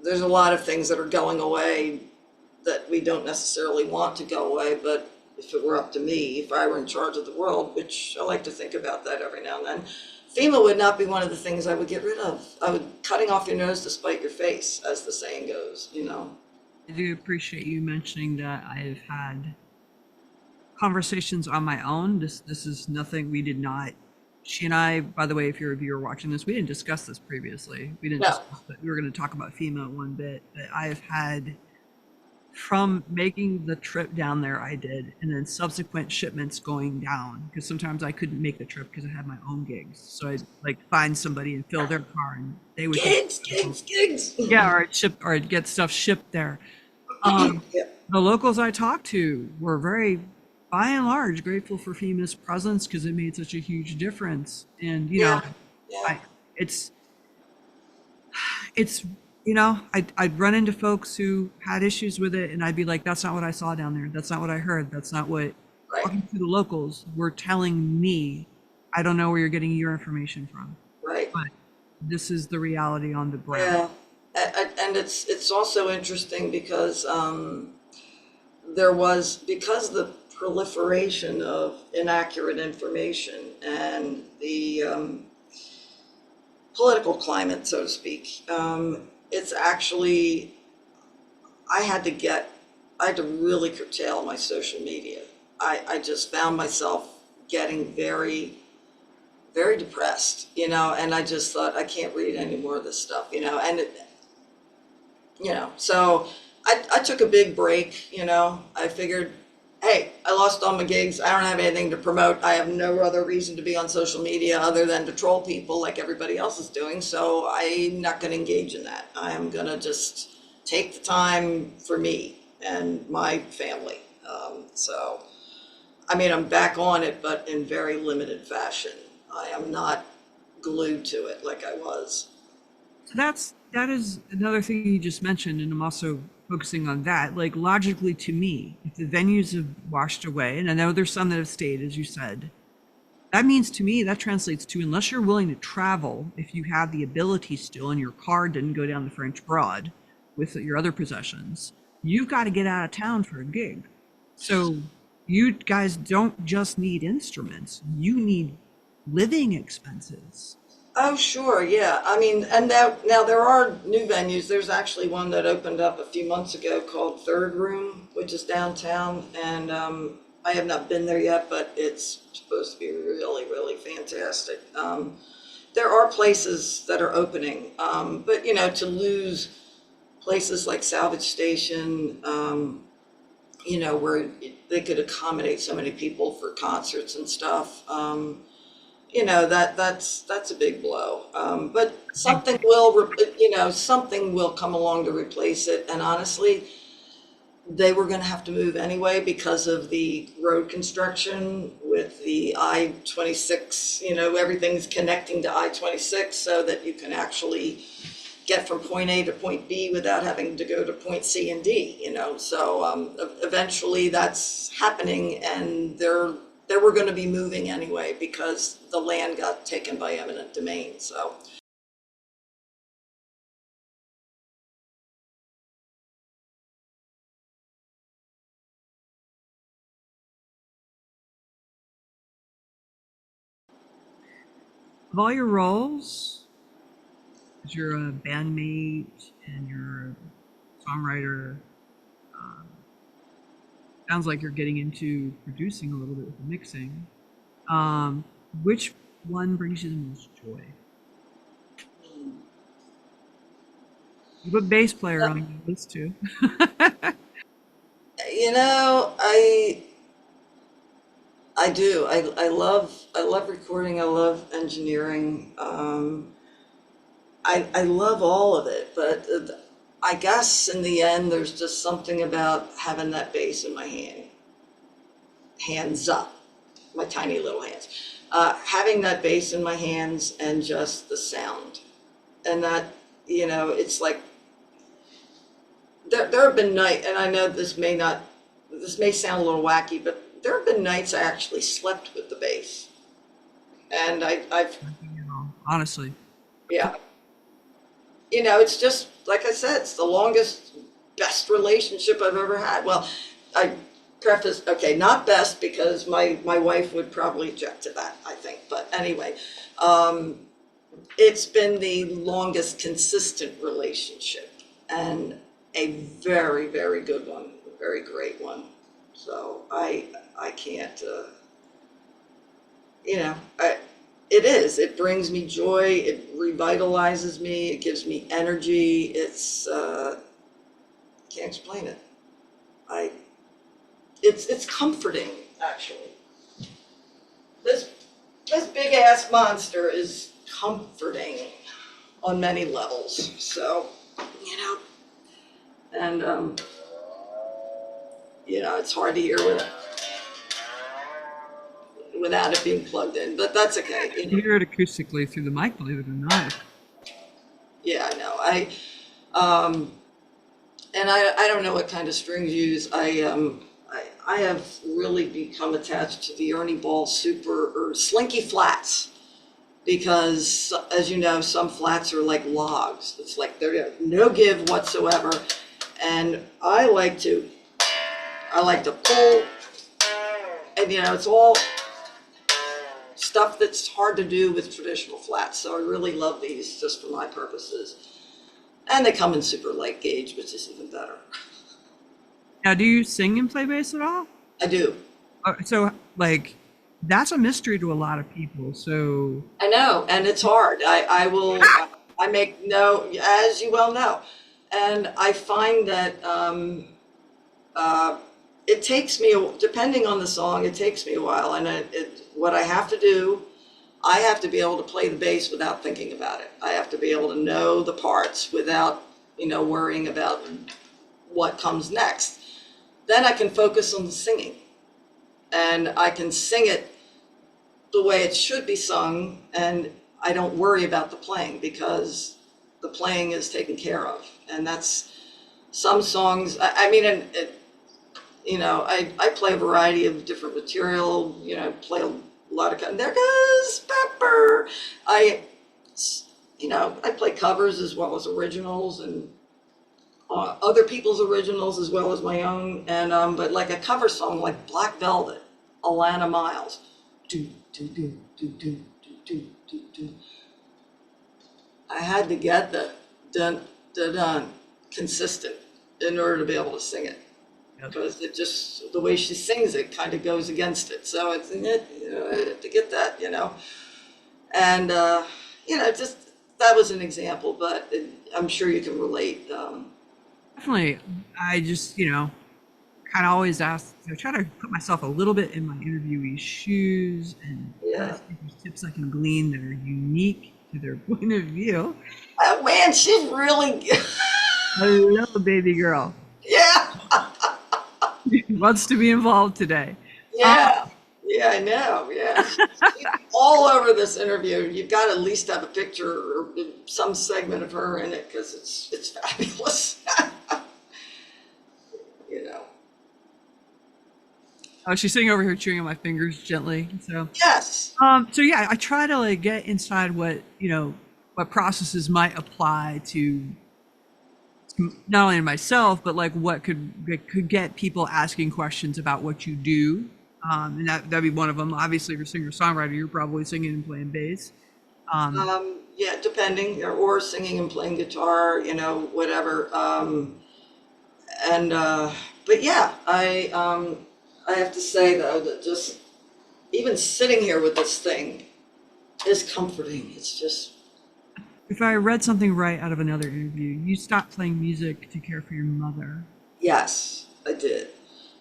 There's a lot of things that are going away that we don't necessarily want to go away, but if it were up to me, if I were in charge of the world, which I like to think about that every now and then, FEMA would not be one of the things I would get rid of. Cutting off your nose to spite your face, as the saying goes, I do appreciate you mentioning that. I've had conversations on my own. This is nothing we did not. She and I, by the way, if you're a viewer watching this, we didn't discuss this previously. We didn't discuss that. We were going to talk about FEMA one bit, but I've had, from making the trip down there I did, and then subsequent shipments going down, because sometimes I couldn't make the trip because I had my own gigs. So I'd like find somebody and fill their car, and they would gigs. Yeah, or I'd get stuff shipped there. The locals I talked to were very, by and large, grateful for FEMA's presence, because it made such a huge difference. And I'd run into folks who had issues with it, and I'd be like, that's not what I saw down there. That's not what I heard. That's not what talking to the locals were telling me. I don't know where you're getting your information from. Right. But this is the reality on the ground. Yeah. And it's also interesting because because the proliferation of inaccurate information and the political climate, so to speak, it's actually, I had to really curtail my social media. I just found myself getting very, very depressed, and I just thought, I can't read any more of this stuff, so I took a big break. I figured, hey, I lost all my gigs. I don't have anything to promote. I have no other reason to be on social media other than to troll people like everybody else is doing. So I'm not going to engage in that. I am going to just take the time for me and my family. So, I mean, I'm back on it, but in very limited fashion. I am not glued to it like I was. So that is another thing you just mentioned, and I'm also focusing on that. Like logically to me, if the venues have washed away, and I know there's some that have stayed, as you said, that means to me that translates to unless you're willing to travel, if you have the ability still, and your car didn't go down the French Broad with your other possessions, you've got to get out of town for a gig. So you guys don't just need instruments; you need living expenses. Oh, sure, yeah. I mean, and now there are new venues. There's actually one that opened up a few months ago called Third Room, which is downtown, and I have not been there yet, but it's supposed to be really, really fantastic. There are places that are opening, but you know, to lose places like Salvage Station, you know, where they could accommodate so many people for concerts and stuff. You know, that's a big blow. But something will, you know, something will come along to replace it. And honestly, they were going to have to move anyway because of the road construction with the I-26. You know, everything's connecting to I-26 so that you can actually get from point A to point B without having to go to point C and D. You know, so eventually that's happening, and they were going to be moving anyway because the land got taken by eminent domain. So, Of all your roles, as you're a bandmate and you're a songwriter, um, sounds like you're getting into producing a little bit with the mixing. Um, which one brings you the most joy? You have a bass player on the list too. you know, I do. I love recording. I love engineering. I love all of it, but I guess in the end, there's just something about having that bass in my hands up, my tiny little hands, having that bass in my hands and just the sound, and that, you know, it's like there have been nights, and I know this may sound a little wacky, but there have been nights I actually slept with the bass, and I've You know, honestly. yeah. You know, it's just like I said, it's the longest, best relationship I've ever had. Well, I preface, okay, not best because my wife would probably object to that, I think. But anyway, um, it's been the longest consistent relationship and a very, very good one, a very great one. So I can't, you know, it is. It brings me joy. It revitalizes me. It gives me energy. It's can't explain it. I it's comforting actually. This this big ass monster is comforting on many levels. So, you know, and you know, it's hard to hear without it being plugged in, but that's okay. You know, You hear it acoustically through the mic, believe it or not. yeah, I know. And I don't know what kind of strings you use. I have really become attached to the Ernie Ball Super or Slinky Flats because, as you know, some flats are like logs. It's like they're no give whatsoever, and I like to pull, and you know, it's all stuff that's hard to do with traditional flats. So I really love these just for my purposes. And they come in super light gauge, which is even better. Now, do you sing and play bass at all? I do. So, like, that's a mystery to a lot of people. So, I know, and it's hard. I make no, as you well know. And I find that it takes me, depending on the song, it takes me a while. And what I have to do, I have to be able to play the bass without thinking about it. I have to be able to know the parts without, you know, worrying about what comes next. then I can focus on the singing, and I can sing it the way it should be sung, and I don't worry about the playing because the playing is taken care of. And that's some songs, I mean, you know, I play a variety of different material, you know, play a lot of, there goes Pepper. You know, I play covers as well as originals, and other people's originals as well as my own. And but like a cover song like Black Velvet, Alana Miles, do do do do do do do do do. I had to get the dun dun dun consistent in order to be able to sing it, because it just, the way she sings it kind of goes against it. So it's, you know, I had to get that, you know. And you know, just that was an example, but I'm sure you can relate. Definitely. I just, you know, kind of always ask, I try to put myself a little bit in my interviewee's shoes and Yeah. see if there's tips I can glean that are unique to their point of view. Oh man, she's really Hello, baby girl. yeah, Wants to be involved today. yeah, yeah. I know. Yeah, she's all over this interview. You've got to at least have a picture or some segment of her in it, because it's fabulous. You know. Oh, she's sitting over here chewing on my fingers gently. So, Yes. so yeah, I try to like get inside what, you know, what processes might apply to not only myself, but like what could get people asking questions about what you do. And that'd be one of them. Obviously, if you're a singer-songwriter, you're probably singing and playing bass. Yeah, depending, or singing and playing guitar, you know, whatever. And but yeah, I have to say though that just even sitting here with this thing is comforting. It's just, If I read something right out of another interview, you stopped playing music to care for your mother. yes, I did.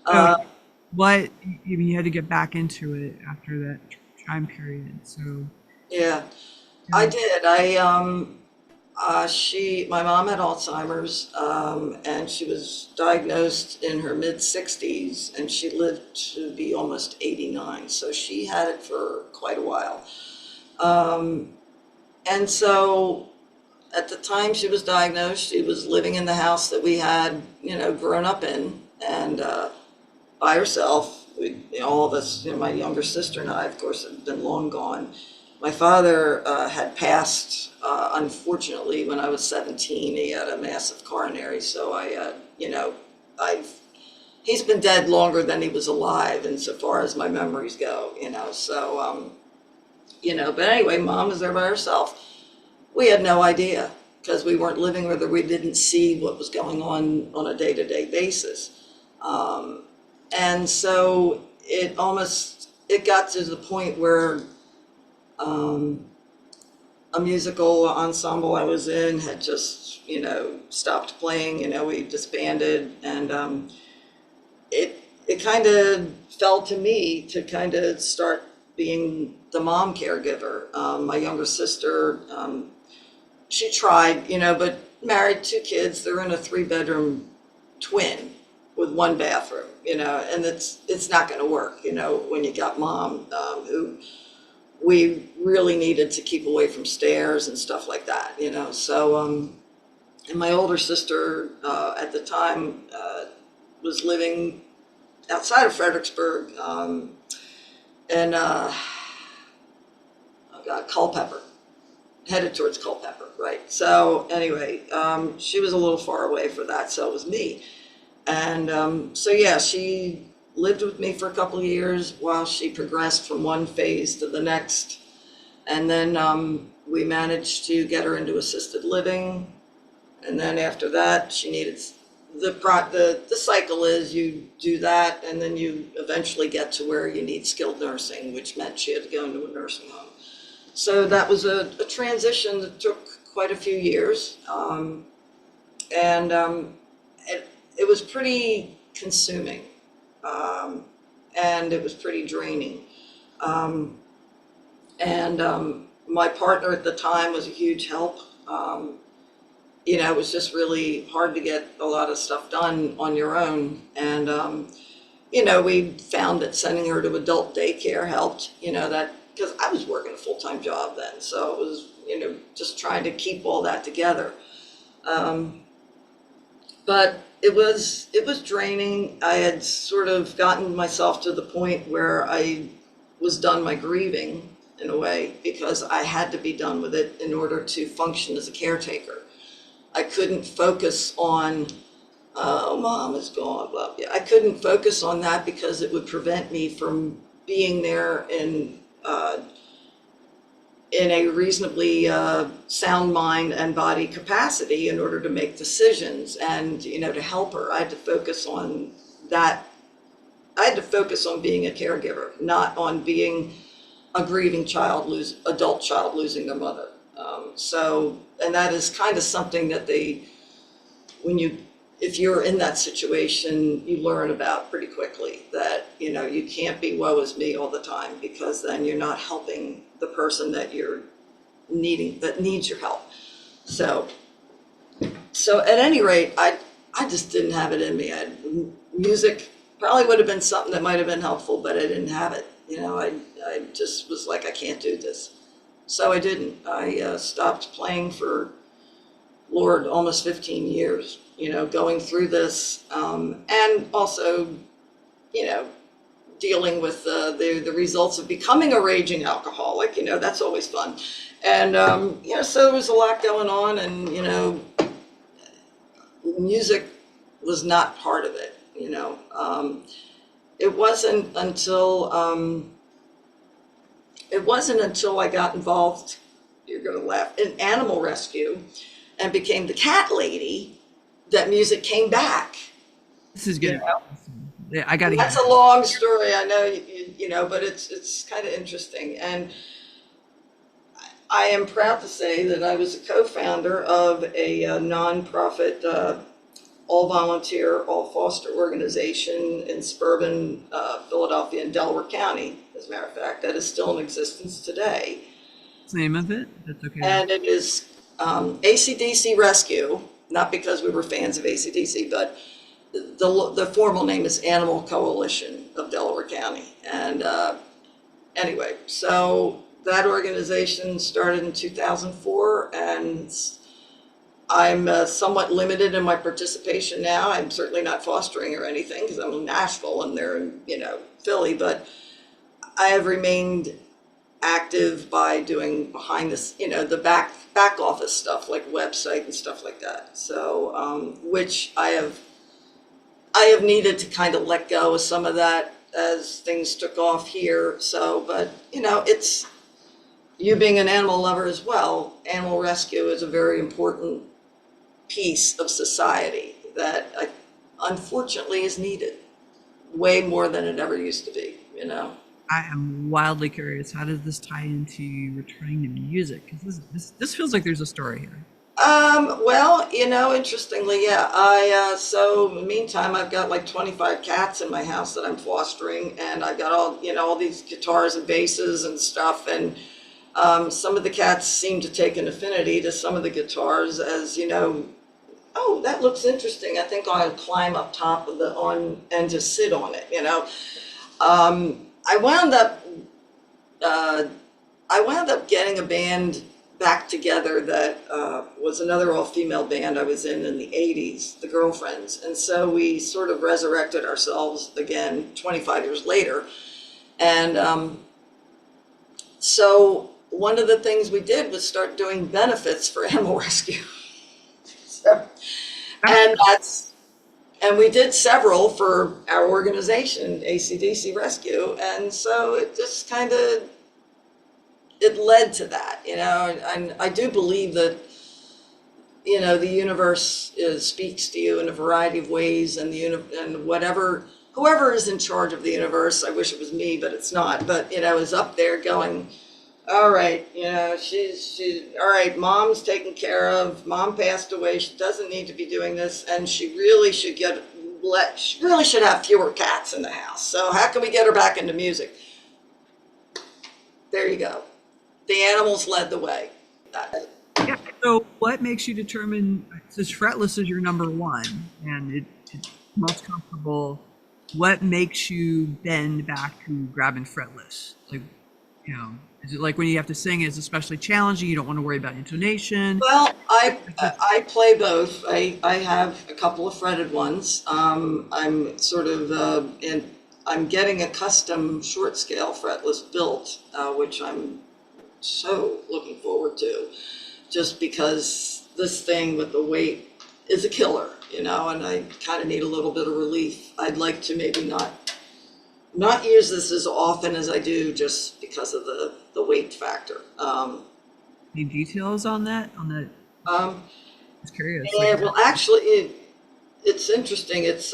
So what, you mean you had to get back into it after that time period. So Yeah, I did. My mom had Alzheimer's, and she was diagnosed in her mid-60s, and she lived to be almost 89. So she had it for quite a while. And so at the time she was diagnosed, she was living in the house that we had, you know, grown up in, and by herself. All of us, you know, my younger sister and I, of course, had been long gone. My father had passed, unfortunately, when I was 17. He had a massive coronary, so you know, he's been dead longer than he was alive, insofar as my memories go, you know. So, you know, but anyway, Mom was there by herself. We had no idea, because we weren't living with her. We didn't see what was going on a day-to-day basis. And so it got to the point where a musical ensemble I was in had just, you know, stopped playing. You know, we disbanded, and it kind of fell to me to kind of start being the mom caregiver. My younger sister, she tried, you know, but married, 2 kids. They're in a 3-bedroom twin with 1 bathroom, you know, and it's not going to work, you know, when you got Mom, who we really needed to keep away from stairs and stuff like that, you know. So, and my older sister at the time was living outside of Fredericksburg, and oh God, Culpeper, headed towards Culpeper, right? So anyway, she was a little far away for that, so it was me. And so yeah, she lived with me for a couple of years while she progressed from one phase to the next. And then we managed to get her into assisted living. And then after that, she needed, the cycle is you do that, and then you eventually get to where you need skilled nursing, which meant she had to go into a nursing home. So that was a transition that took quite a few years. It was pretty consuming, and it was pretty draining. My partner at the time was a huge help. it was just really hard to get a lot of stuff done on your own. And, we found that sending her to adult daycare helped, that because I was working a full-time job then. So it was, just trying to keep all that together. But it was draining. I had sort of gotten myself to the point where I was done my grieving in a way, because I had to be done with it in order to function as a caretaker. I couldn't focus on, oh, mom is gone, blah, blah. I couldn't focus on that because it would prevent me from being there in a reasonably sound mind and body capacity in order to make decisions and, to help her. I had to focus on that. I had to focus on being a caregiver, not on being a grieving adult child losing their mother. And that is kind of something that if you're in that situation, you learn about pretty quickly, that, you can't be woe is me all the time, because then you're not helping the person that needs your help. So at any rate, I just didn't have it in me. Music probably would have been something that might have been helpful, but I didn't have it. I just was like, I can't do this. So I didn't. I stopped playing for, Lord, almost 15 years, going through this, and also, dealing with the results of becoming a raging alcoholic. That's always fun. And, so there was a lot going on, and, music was not part of it. It wasn't until I got involved, you're going to laugh, in animal rescue and became the cat lady that music came back. This is good. Yeah, I got to. That's a long story, I know, but it's kind of interesting. And I am proud to say that I was a co-founder of a nonprofit, all-volunteer, all-foster organization in suburban Philadelphia and Delaware County, as a matter of fact, that is still in existence today. What's the name of it? That's okay. And it is AC/DC Rescue, not because we were fans of AC/DC, but the formal name is Animal Coalition of Delaware County. And anyway, so that organization started in 2004, and I'm somewhat limited in my participation now. I'm certainly not fostering or anything, because I'm in Nashville and they're in, Philly, but I have remained active by doing behind this, the back office stuff, like website and stuff like that. So, which I have needed to kind of let go of some of that as things took off here. So, but it's, you being an animal lover as well, animal rescue is a very important piece of society that unfortunately is needed way more than it ever used to be. I am wildly curious. How does this tie into returning to music? Because this feels like there's a story here. Well, interestingly, yeah. So in the meantime, I've got like 25 cats in my house that I'm fostering, and I've got all these guitars and basses and stuff, and some of the cats seem to take an affinity to some of the guitars, as oh, that looks interesting. I think I'll climb up top of and just sit on it. I wound up getting a band back together that was another all-female band I was in the 80s, the Girlfriends. And so we sort of resurrected ourselves again 25 years later. And so one of the things we did was start doing benefits for animal rescue. And we did several for our organization, AC/DC Rescue. And so it just kind of, it led to that, and I do believe that, the universe speaks to you in a variety of ways, and whoever is in charge of the universe, I wish it was me, but it's not, but, is up there going, all right, she's all right, mom's taken care of, mom passed away, she doesn't need to be doing this, and she really should have fewer cats in the house. So how can we get her back into music? There you go. The animals led the way. Yeah. So what makes you determine, since fretless is your number one and it's most comfortable, what makes you bend back to grabbing fretless? Like, you know, is it like when you have to sing, it's especially challenging, you don't want to worry about intonation? Well, I play both. I have a couple of fretted ones. I'm sort of I'm getting a custom short scale fretless built, which I'm so looking forward to, just because this thing with the weight is a killer, and I kind of need a little bit of relief. I'd like to maybe not use this as often as I do, just because of the weight factor. Any details on that? Um, I was curious. yeah, well, actually, it's interesting. It's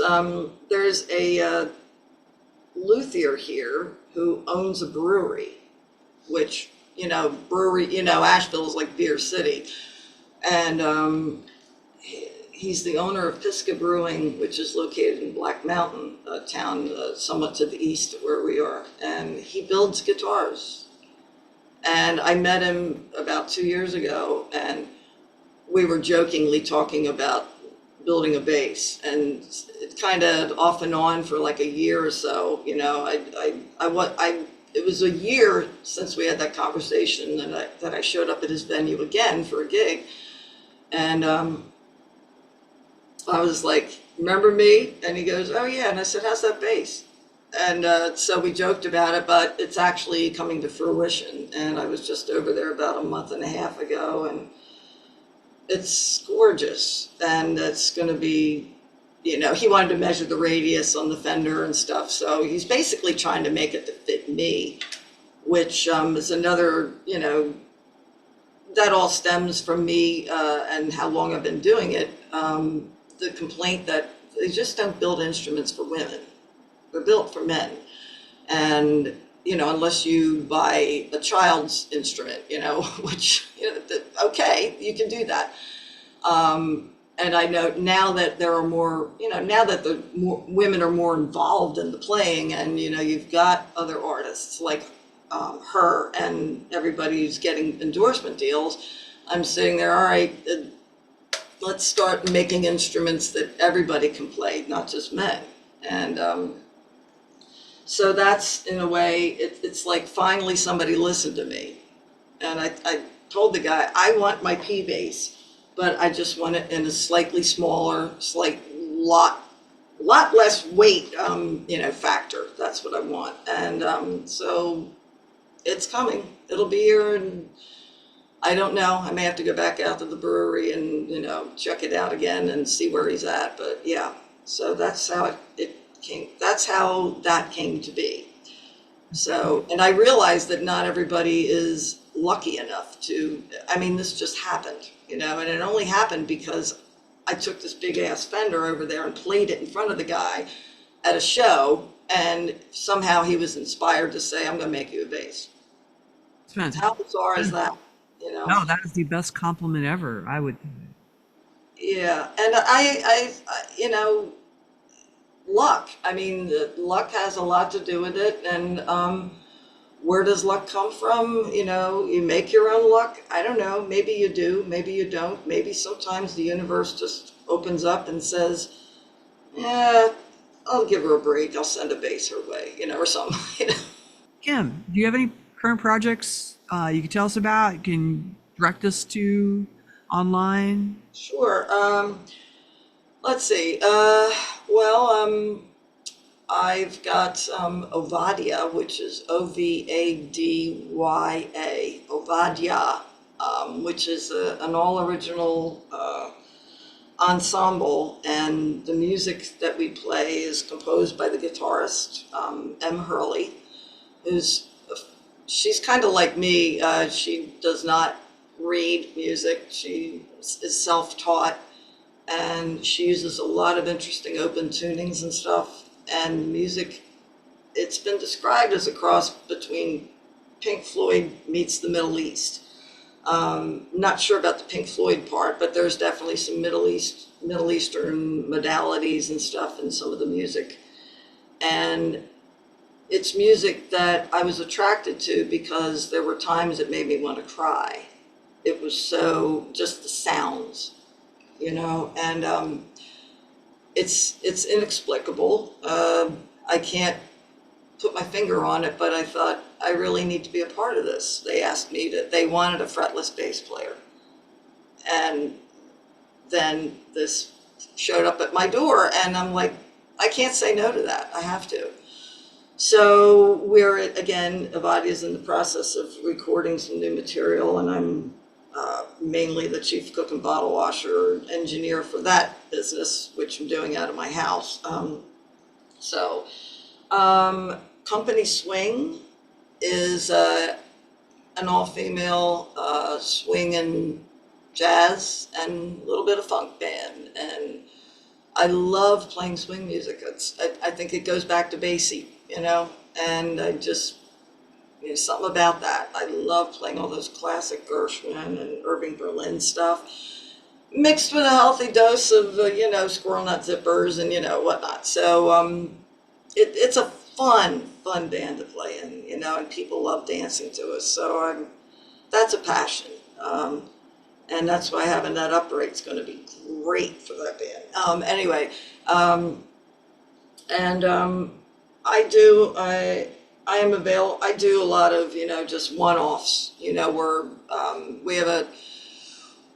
there's a luthier here who owns a brewery, which Asheville is like beer city, and he's the owner of Pisgah Brewing, which is located in Black Mountain, a town somewhat to the east of where we are, and he builds guitars. And I met him about 2 years ago, and we were jokingly talking about building a bass, and it kind of off and on for like a year or so. It was a year since we had that conversation, and that I showed up at his venue again for a gig, and I was like, "Remember me?" And he goes, "Oh yeah." And I said, "How's that bass?" And so we joked about it, but it's actually coming to fruition. And I was just over there about a month and a half ago, and it's gorgeous. And it's going to be, he wanted to measure the radius on the fender and stuff. So he's basically trying to make it to fit me, which is another, that all stems from me and how long I've been doing it. The complaint that they just don't build instruments for women. They're built for men. And, unless you buy a child's instrument, which, okay, you can do that. And I know now that there are more, now that the more women are more involved in the playing, and, you've got other artists like her and everybody who's getting endorsement deals, I'm sitting there, all right, let's start making instruments that everybody can play, not just men. And so that's, in a way, it's like finally somebody listened to me. And I told the guy, I want my P bass, but I just want it in a slightly smaller, lot less weight, factor. That's what I want. And so it's coming. It'll be here, and I don't know. I may have to go back out to the brewery and, check it out again and see where he's at. But yeah, so that's how it came. That's how that came to be. So, and I realized that not everybody is lucky enough this just happened, and it only happened because I took this big ass Fender over there and played it in front of the guy at a show, and somehow he was inspired to say, "I'm going to make you a bass." How bizarre is that? No, that is the best compliment ever, I would think. Yeah, and I luck. Luck has a lot to do with it, and where does luck come from? You make your own luck. I don't know. Maybe you do. Maybe you don't. Maybe sometimes the universe just opens up and says, "Yeah, I'll give her a break. I'll send a bass her way," or something. Kim, do you have any current projects you can tell us about? You can direct us to online? Sure. Let's see. I've got Ovadia, which is Ovadya, Ovadia, which is an all-original ensemble, and the music that we play is composed by the guitarist, M. Hurley, she's kind of like me. She does not read music. She is self-taught, and she uses a lot of interesting open tunings and stuff. And music, it's been described as a cross between Pink Floyd meets the Middle East. Not sure about the Pink Floyd part, but there's definitely some Middle Eastern modalities and stuff in some of the music. And it's music that I was attracted to because there were times it made me want to cry. it was so, just the sounds, and it's inexplicable. I can't put my finger on it, but I thought I really need to be a part of this. They wanted a fretless bass player. And then this showed up at my door, and I'm like, I can't say no to that. I have to. So Avadia's in the process of recording some new material, and I'm mainly the chief cook and bottle washer engineer for that business, which I'm doing out of my house. Company Swing is an all-female swing and jazz and a little bit of funk band. And I love playing swing music. I think it goes back to Basie, and I just, something about that. I love playing all those classic Gershwin and Irving Berlin stuff, mixed with a healthy dose of, squirrel nut zippers and, whatnot. So it's a fun band to play in, and people love dancing to us. So that's a passion. And that's why having that upright is going to be great for that band. I am available. I do a lot of, just one-offs, where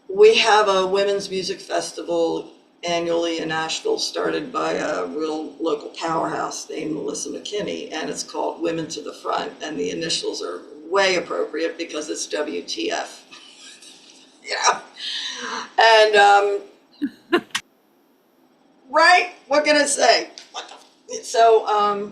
we have a women's music festival annually in Asheville, started by a real local powerhouse named Melissa McKinney, and it's called Women to the Front, and the initials are way appropriate because it's WTF. And right, what can I say? So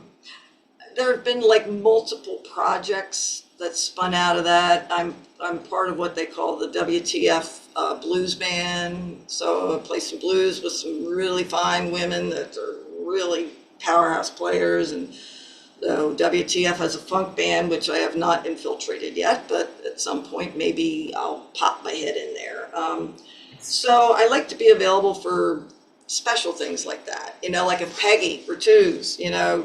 there have been like multiple projects that spun out of that. I'm part of what they call the WTF blues band. So I play some blues with some really fine women that are really powerhouse players. And so WTF has a funk band, which I have not infiltrated yet, but at some point maybe I'll pop my head in there. So I like to be available for special things like that. Like if Peggy Bertuz,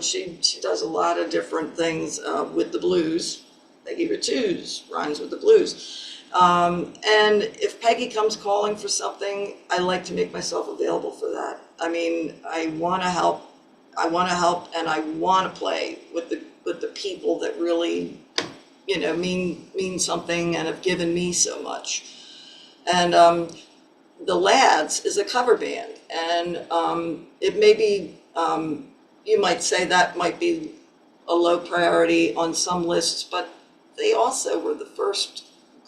she does a lot of different things with the blues. Peggy Bertuz rhymes with the blues. And if Peggy comes calling for something, I like to make myself available for that. I mean, I want to help, and I want to play with the people that really, mean something and have given me so much. And the Lads is a cover band, and it may be, you might say that might be a low priority on some lists, but they also were the first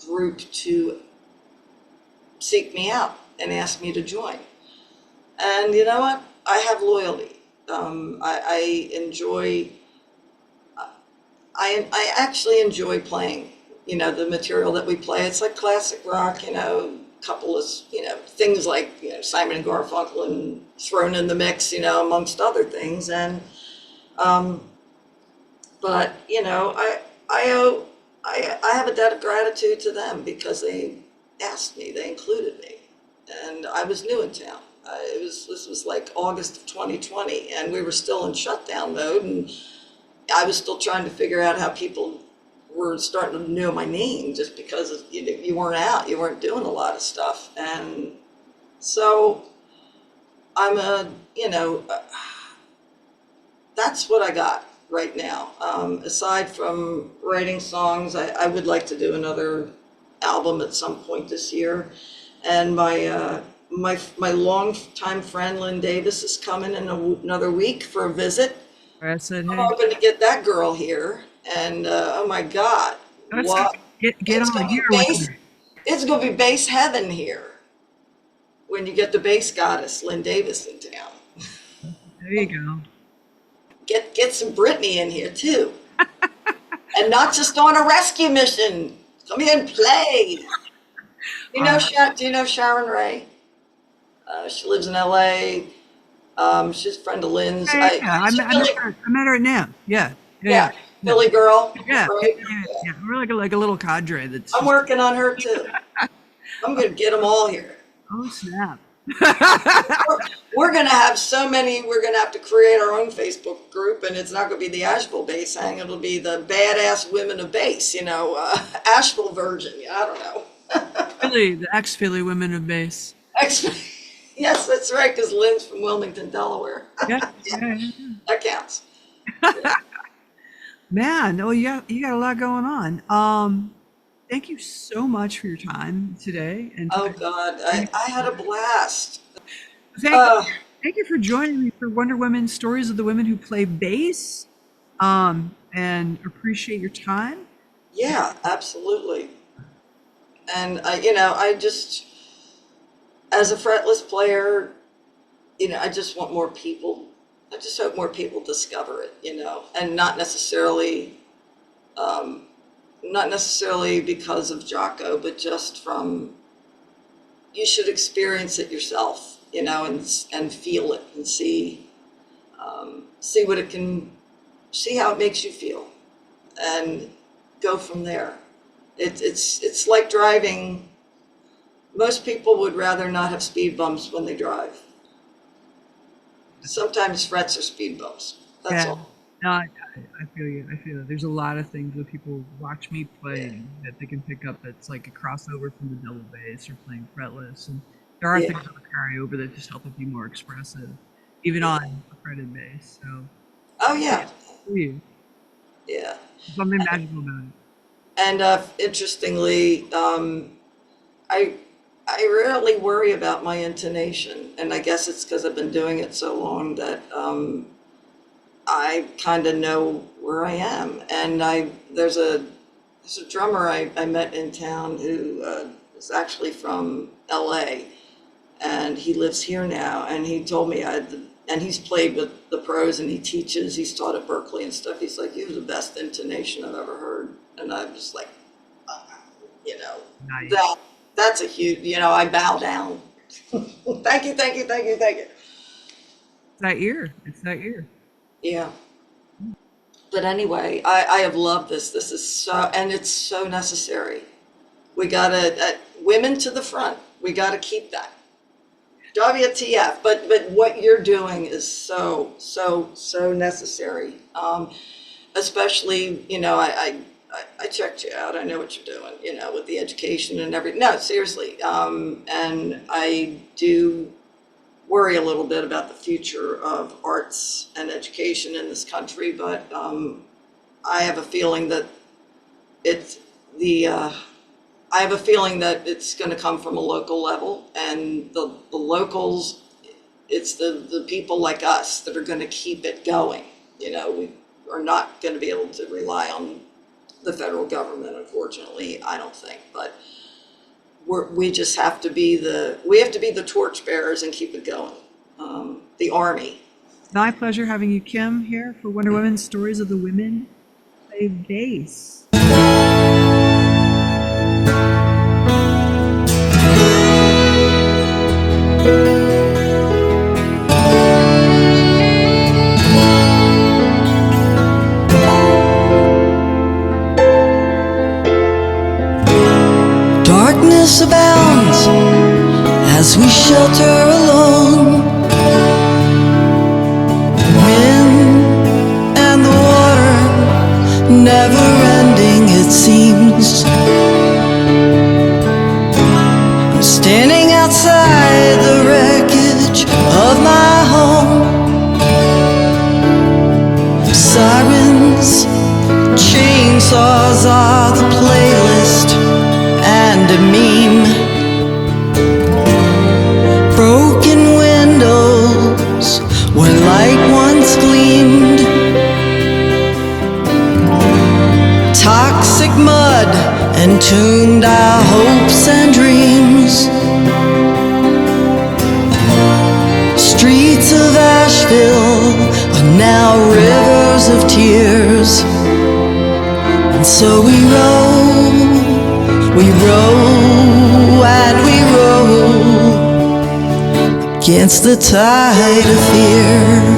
group to seek me out and ask me to join. And you know what? I have loyalty. I actually enjoy playing, the material that we play. It's like classic rock, couple of, things like, Simon and Garfunkel and thrown in the mix, amongst other things. And, but, I have a debt of gratitude to them because they asked me, they included me, and I was new in town. This was like August of 2020, and we were still in shutdown mode, and I was still trying to figure out how people were starting to know my name just because you weren't out, you weren't doing a lot of stuff. And so I'm that's what I got right now. Aside from writing songs, I would like to do another album at some point this year. And my longtime friend Lynn Davis is coming in another week for a visit. I said, hey. I'm hoping to get that girl here. And oh my God, what? Get on here with me. It's going to be bass heaven here when you get the bass goddess Lynn Davis in town. There you go. Get some Britney in here too, and not just on a rescue mission. Come here and play. Do you know Sharon Ray? She lives in LA. She's a friend of Lynn's. I met her now. Yeah. Philly girl. Yeah. Right? Yeah. We're like a little cadre. I'm working on her too. I'm going to get them all here. Oh, snap. We're going to have so many, we're going to have to create our own Facebook group, and it's not going to be the Asheville Bass Hang. It'll be the Badass Women of Bass, Asheville version. I don't know. Philly, the ex-Philly women of bass. Yes, that's right, because Lynn's from Wilmington, Delaware. Yeah, Yeah, yeah, yeah. that counts. Yeah. Man, oh, you got a lot going on. Thank you so much for your time today, and Oh God, I had a blast. thank Uh, thank you for joining me for Wonder Women Stories of the Women Who Play Bass. And appreciate your time. yeah, absolutely. And I just, as a fretless player, I just want more people. I just hope more people discover it, and not necessarily because of Jocko, but just from, you should experience it yourself, and feel it and see what it can, see how it makes you feel, and go from there. It's like driving. Most people would rather not have speed bumps when they drive. Sometimes frets are speed bumps. That's Yeah. all. No, I feel you. I feel it. There's a lot of things that people watch me Yeah. play that they can pick up that's like a crossover from the double bass or playing fretless. And there are Yeah. things that carry over that just help it be more expressive, even Yeah. on a fretted bass. So, Oh yeah. for you, Yeah. there's something magical about it. And interestingly, I I rarely worry about my intonation, and I guess it's because I've been doing it so long that I kind of know where I am. And there's a drummer I met in town who is actually from L.A., and he lives here now. And he told me and he's played with the pros, and he teaches. He's taught at Berkeley and stuff. He's like, "You have the best intonation I've ever heard," and I'm just like, uh, you know, Nice. that's a huge. I bow down. Thank you, thank you, thank you, thank you. It's that ear. It's that ear. Yeah. But anyway, I have loved this. This is and it's so necessary. We gotta, women to the front. We gotta keep that. WTF. But what you're doing is so necessary. Especially, I checked you out. I know what you're doing, with the education and everything. No, seriously. And I do worry a little bit about the future of arts and education in this country, but I have a feeling that it's I have a feeling that it's going to come from a local level, and the locals, it's the people like us that are going to keep it going. We are not going to be able to rely on the federal government, unfortunately, I don't think, but we just have to be the torchbearers and keep it going. The army. My pleasure having you, Kim, here for Wonder Women Stories of the Women Who Play Bass. Darkness abounds as we shelter alone. Wind and the water, never ending it seems. I'm standing outside the wreckage of my home. Sirens, chainsaws are the playlist and a meme. Broken windows where light once gleamed. Toxic mud entombed our hopes and dreams. Streets of Asheville are now rivers of tears. And so we row and we row against the tide of fear.